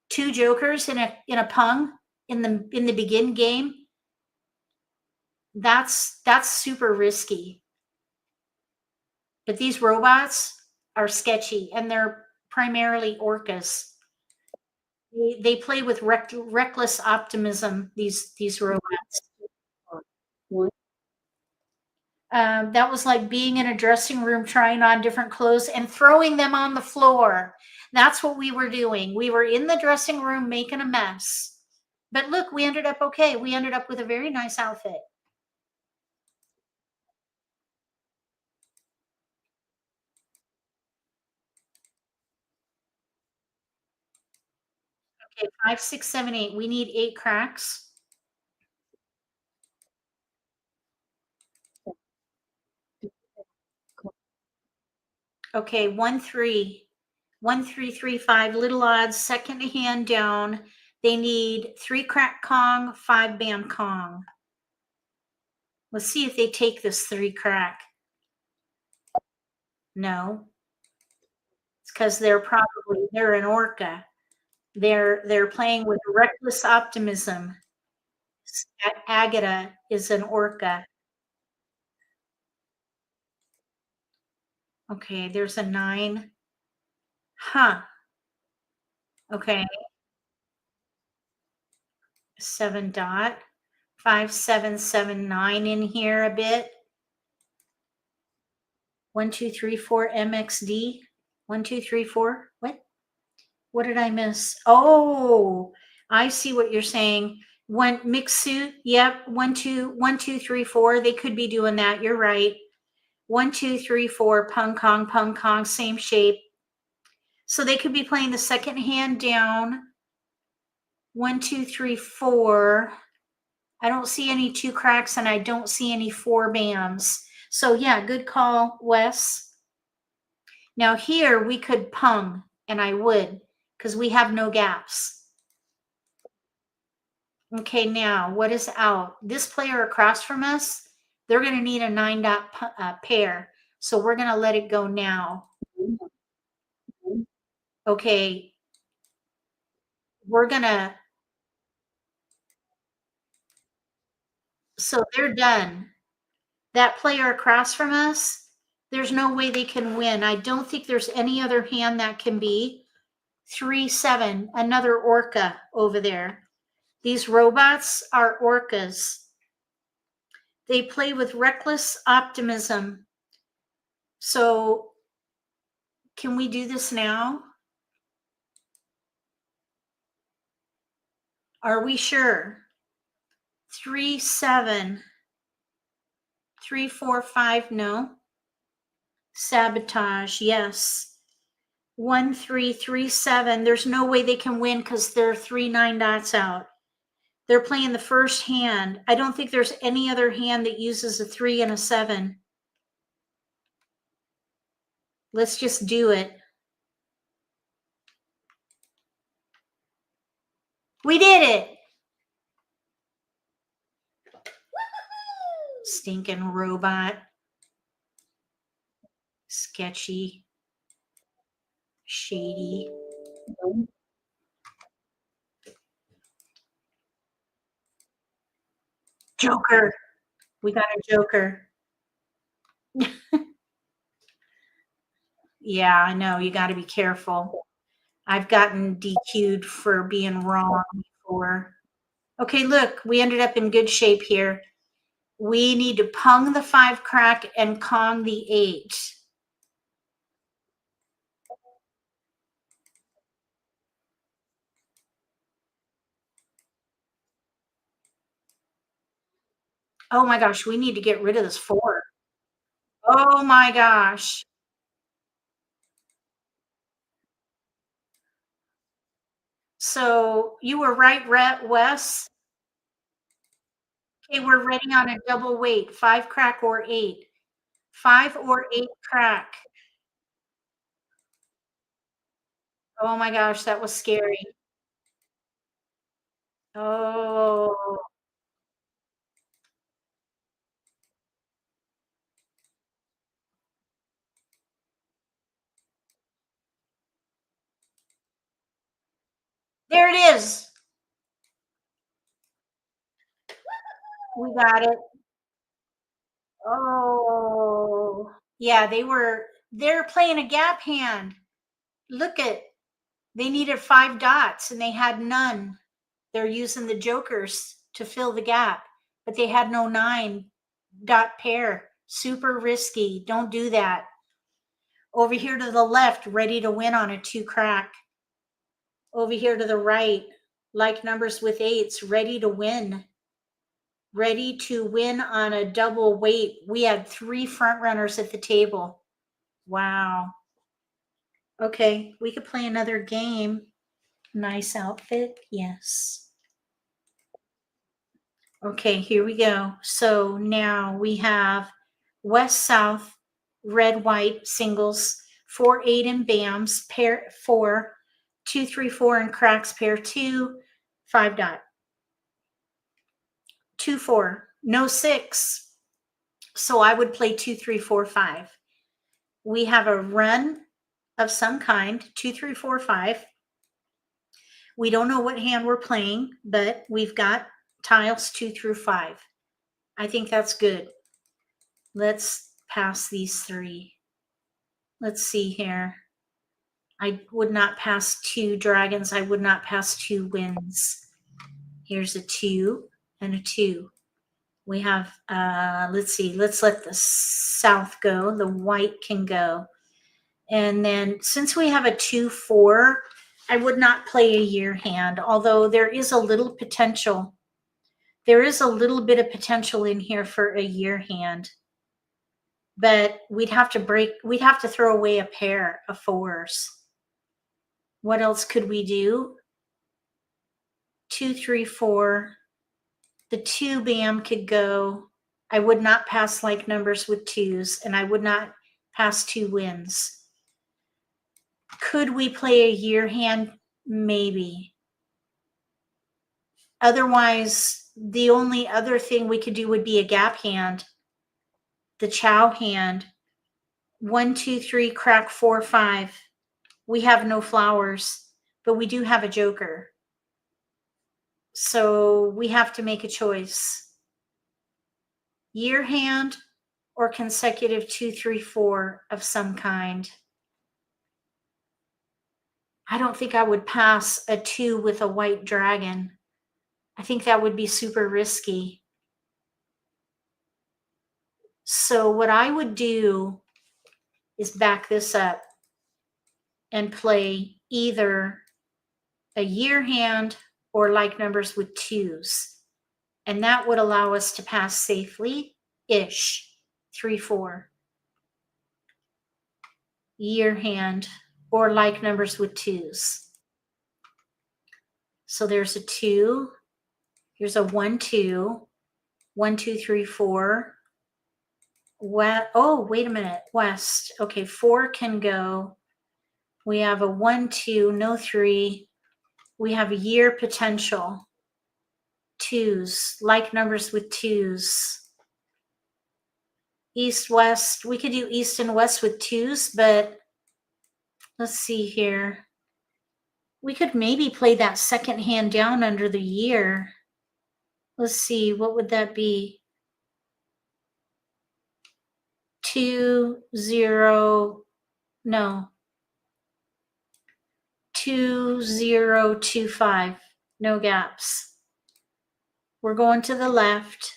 2 jokers in a pung in the begin game. That's super risky. But these robots, are sketchy, and they're primarily orcas. They play with reckless optimism. These robots. That was like being in a dressing room trying on different clothes and throwing them on the floor. That's what we were doing. We were in the dressing room making a mess. But look, we ended up okay. We ended up with a very nice outfit. Okay, 5, 6, 7, 8. We need 8 cracks. Okay, 1, 3. 1, 3, 3, 5. Little odds, second hand down. They need 3 crack Kong, 5 bam Kong. Let's see if they take this 3 crack. No. It's because they're an orca. They're playing with reckless optimism. Agata is an orca. Okay, there's a 9. Huh. Okay. 7 dot. 5, 7, 7, 9 in here a bit. 1, 2, 3, 4 MXD. 1, 2, 3, 4. What did I miss? Oh, I see what you're saying. One mixed suit. Yep. 1, 2, 1, 2, 3, 4. They could be doing that. You're right. 1, 2, 3, 4. Pung Kong, same shape. So they could be playing the second hand down. 1, 2, 3, 4. I don't see any 2 cracks and I don't see any 4 bams. So yeah, good call, Wes. Now here we could pung, and I would, because we have no gaps. Okay, now what is out? This player across from us, they're going to need a 9 dot pair. So we're going to let it go now. Okay, we're going to, so they're done. That player across from us, there's no way they can win. I don't think there's any other hand that can be. 3, 7, another orca over there. These robots are orcas. They play with reckless optimism. So can we do this now? Are we sure? 3, 7, 3, 4, 5, no. Sabotage, yes. 1, 3, 3, 7. There's no way they can win because there are 3 9 dots out. They're playing the first hand. I don't think there's any other hand that uses a 3 and a 7. Let's just do it. We did it. Stinking robot. Sketchy. Shady. Joker. We got a Joker. Yeah, I know. You got to be careful. I've gotten DQ'd for being wrong before. Okay, look, we ended up in good shape here. We need to pung the 5 crack and Kong the 8. Oh my gosh, we need to get rid of this 4. Oh my gosh. So you were right, Wes. Okay, we're ready on a double weight, 5 crack or 8. 5 or 8 crack. Oh my gosh, that was scary. Oh, there it is. We got it. Oh, yeah, they were They're playing a gap hand. Look at, they needed 5 dots and they had none. They're using the jokers to fill the gap, but they had no 9-dot pair. Super risky. Don't do that. Over here to the left, ready to win on a 2 crack. Over here to the right, like numbers with 8s, ready to win. Ready to win on a double weight. We had 3 front runners at the table. Wow. Okay, we could play another game. Nice outfit, yes. Okay, here we go. So now we have West, South, Red, White, singles, 4, 8 and BAMs, pair 4, 2, 3, 4 and cracks, pair 2, 5 dot. 2, 4, no 6. So I would play 2, 3, 4, 5. We have a run of some kind, 2, 3, 4, 5. We don't know what hand we're playing, but we've got tiles 2 through 5. I think that's good. Let's pass these 3. Let's see here. I would not pass 2 dragons. I would not pass 2 winds. Here's a 2 and a 2. We have, let's see, let's let the south go. The white can go. And then since we have a 2, 4, I would not play a year hand, although there is a little potential. There is a little bit of potential in here for a year hand. But we'd have to throw away a pair of 4s. What else could we do? 2, 3, 4. The 2 BAM could go. I would not pass like numbers with 2s, and I would not pass 2 wins. Could we play a year hand? Maybe. Otherwise, the only other thing we could do would be a gap hand. The chow hand. 1, 2, 3, crack 4, 5. We have no flowers, but we do have a joker. So we have to make a choice. Year hand or consecutive 2, 3, 4 of some kind. I don't think I would pass a 2 with a white dragon. I think that would be super risky. So what I would do is back this up and play either a year hand or like numbers with 2s. And that would allow us to pass safely-ish. 3, 4. Year hand or like numbers with 2s. So there's a 2. Here's a 1, 2. 1, 2, 3, 4. Oh, wait a minute. West. Okay, 4 can go. We have a 1, 2, no 3. We have a year potential. 2s, like numbers with 2s. East, west. We could do east and west with 2s, but let's see here. We could maybe play that second hand down under the year. Let's see, what would that be? 2, 0, no. 2, 0, 2, 5. No gaps. We're going to the left.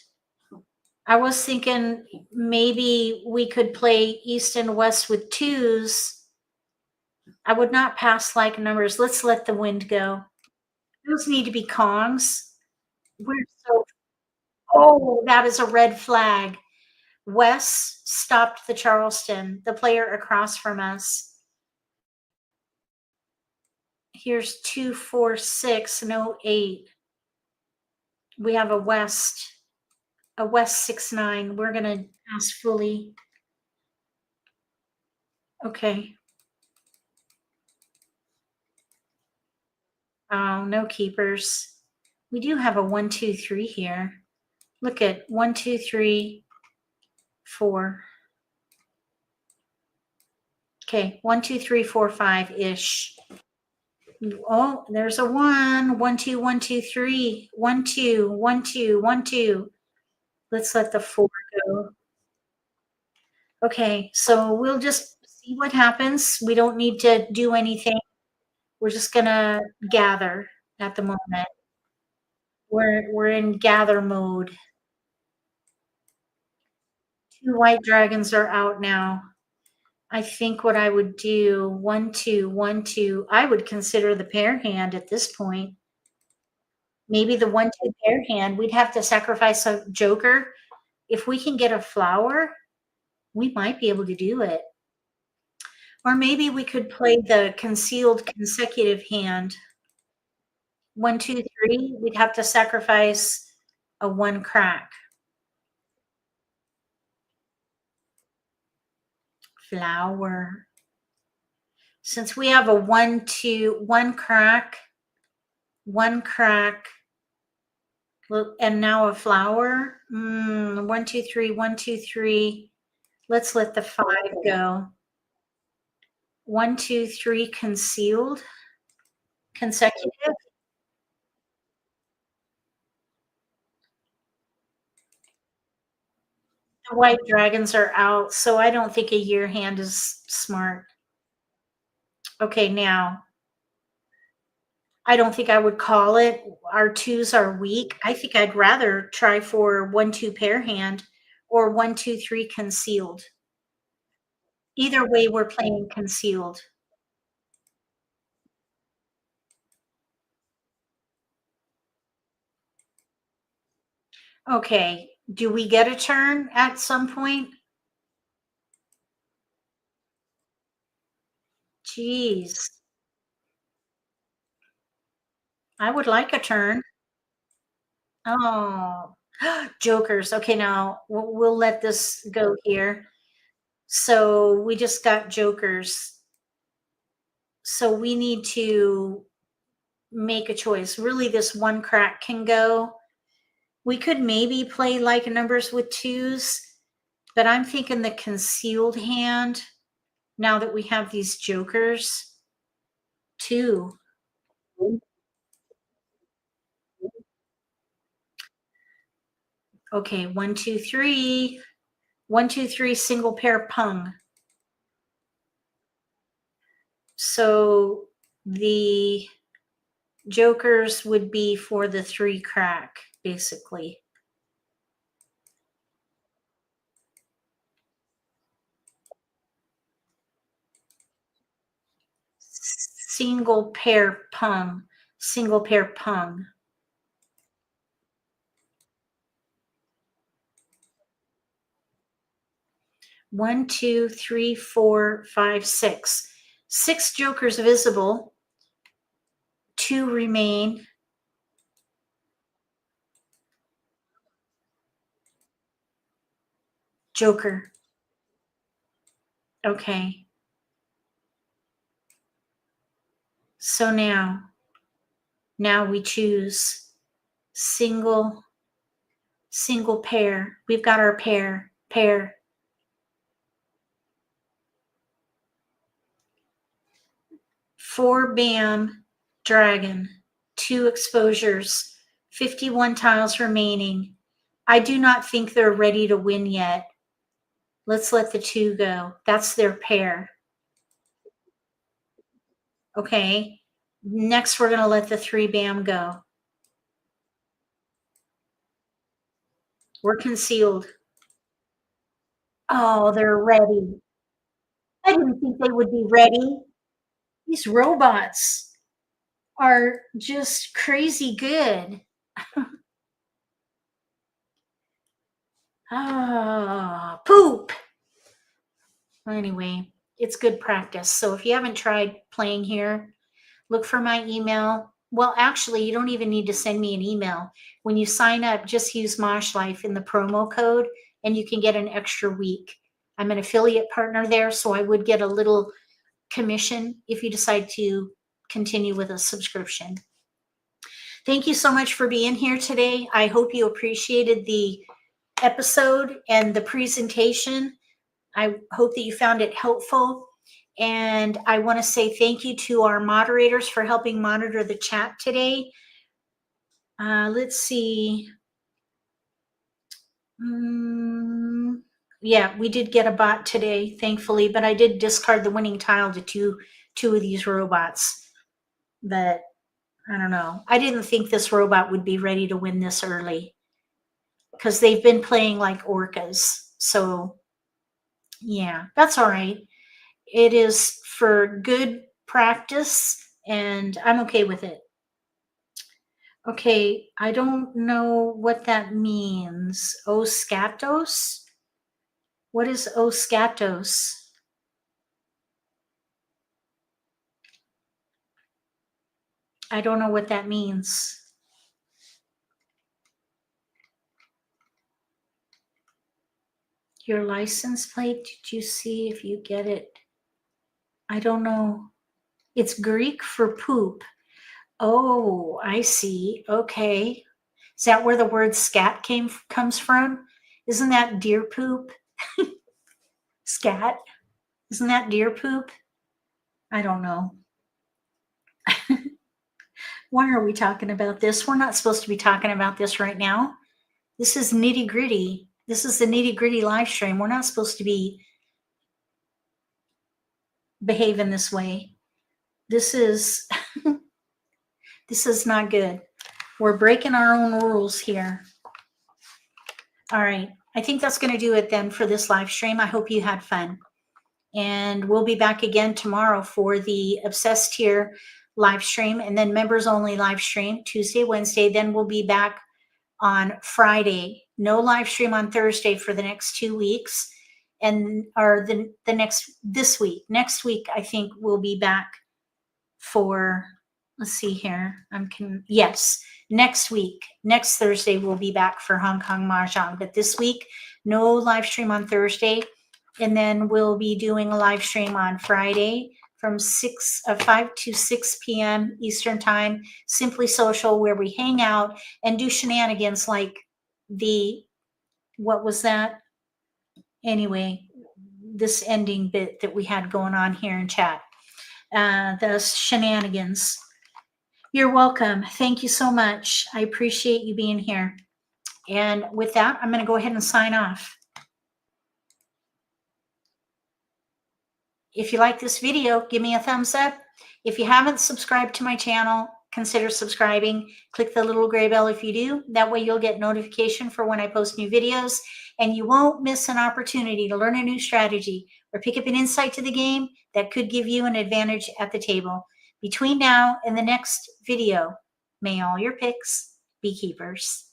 I was thinking maybe we could play east and west with 2s. I would not pass like numbers. Let's let the wind go. Those need to be Kongs. Oh, that is a red flag. Wes stopped the Charleston, the player across from us. Here's 2, 4, 6, no 8. We have a West 6, 9. We're going to pass fully. Okay. Oh, no keepers. We do have a 1, 2, 3 here. Look at 1, 2, 3, 4. Okay, 1, 2, 3, 4, 5-ish. Oh, there's a 1. 1, 2, 1, 2, 3. 1, 2, 1, 2, 1, 2. Let's let the 4 go. Okay, so we'll just see what happens. We don't need to do anything. We're just gonna gather at the moment. We're in gather mode. 2 white dragons are out now. I think what I would do, 1, 2, 1, 2, I would consider the pair hand at this point. Maybe the 1, 2 pair hand, we'd have to sacrifice a joker. If we can get a flower, we might be able to do it. Or maybe we could play the concealed consecutive hand. 1, 2, 3, we'd have to sacrifice a 1 crack. Flower. Since we have a 1, 2, 1 crack, 1 crack, and now a flower. 1, 2, 3, 1, 2, 3. Let's let the 5 go. 1, 2, 3 concealed, consecutive. The white dragons are out, so I don't think a year hand is smart. Okay, now I don't think I would call it. Our 2s are weak. I think I'd rather try for 1, 2 pair hand or 1, 2, 3 concealed. Either way, we're playing concealed. Okay, do we get a turn at some point? Jeez, I would like a turn. Oh, jokers. Okay, now we'll let this go here. So we just got jokers. So we need to make a choice. Really, this 1 crack can go. We could maybe play like numbers with 2s, but I'm thinking the concealed hand, now that we have these jokers, 2. Okay, 1, 2, 3. 1, 2, 3, single pair pung. So the jokers would be for the 3 crack, basically. Single pair pung. Single pair pung. One, two, three, four, five, six. 6 jokers visible. 2 remain. Joker. Okay. So now we choose single pair. We've got our pair. 4 bam, dragon, 2 exposures, 51 tiles remaining. I do not think they're ready to win yet. Let's let the 2 go. That's their pair. Okay. Next, we're going to let the 3 bam go. We're concealed. Oh, they're ready. I didn't think they would be ready. These robots are just crazy good. Ah, poop. Anyway, it's good practice. So if you haven't tried playing here, look for my email. Well, actually, you don't even need to send me an email. When you sign up, just use MAHJLIFE in the promo code and you can get an extra week. I'm an affiliate partner there, so I would get a little commission if you decide to continue with a subscription. Thank you so much for being here today. I hope you appreciated the episode and the presentation. I hope that you found it helpful. And I want to say thank you to our moderators for helping monitor the chat today. Let's see. Yeah, we did get a bot today, thankfully, but I did discard the winning tile to two of these robots. But I don't know. I didn't think this robot would be ready to win this early because they've been playing like orcas. So yeah, that's all right. It is for good practice, and I'm okay with it. Okay, I don't know what that means. Oscatos? What is Oscatos? I don't know what that means. Your license plate, did you see if you get it? I don't know. It's Greek for poop. Oh, I see. Okay. Is that where the word scat comes from? Isn't that deer poop? Scat? Isn't that deer poop? I don't know. Why are we talking about this? We're not supposed to be talking about this right now. This is nitty-gritty. This is the nitty-gritty live stream. We're not supposed to be behaving this way. This is this is not good. We're breaking our own rules here. All right. I think that's going to do it then for this live stream. I hope you had fun. And we'll be back again tomorrow for the Obsessed Here live stream, and then members only live stream Tuesday, Wednesday. Then we'll be back on Friday. No live stream on Thursday for the next 2 weeks. And or the next next week, I think we'll be back for, let's see here. Yes, next week, next Thursday, we'll be back for Hong Kong Mah Jongg. But this week, no live stream on Thursday. And then we'll be doing a live stream on Friday from 5 to 6 p.m. Eastern Time, Simply Social, where we hang out and do shenanigans like what was that? Anyway, this ending bit that we had going on here in chat. The shenanigans. You're welcome. Thank you so much. I appreciate you being here. And with that, I'm going to go ahead and sign off. If you like this video, give me a thumbs up. If you haven't subscribed to my channel, consider subscribing. Click the little gray bell if you do. That way you'll get notification for when I post new videos, and you won't miss an opportunity to learn a new strategy or pick up an insight to the game that could give you an advantage at the table. Between now and the next video, may all your picks be keepers.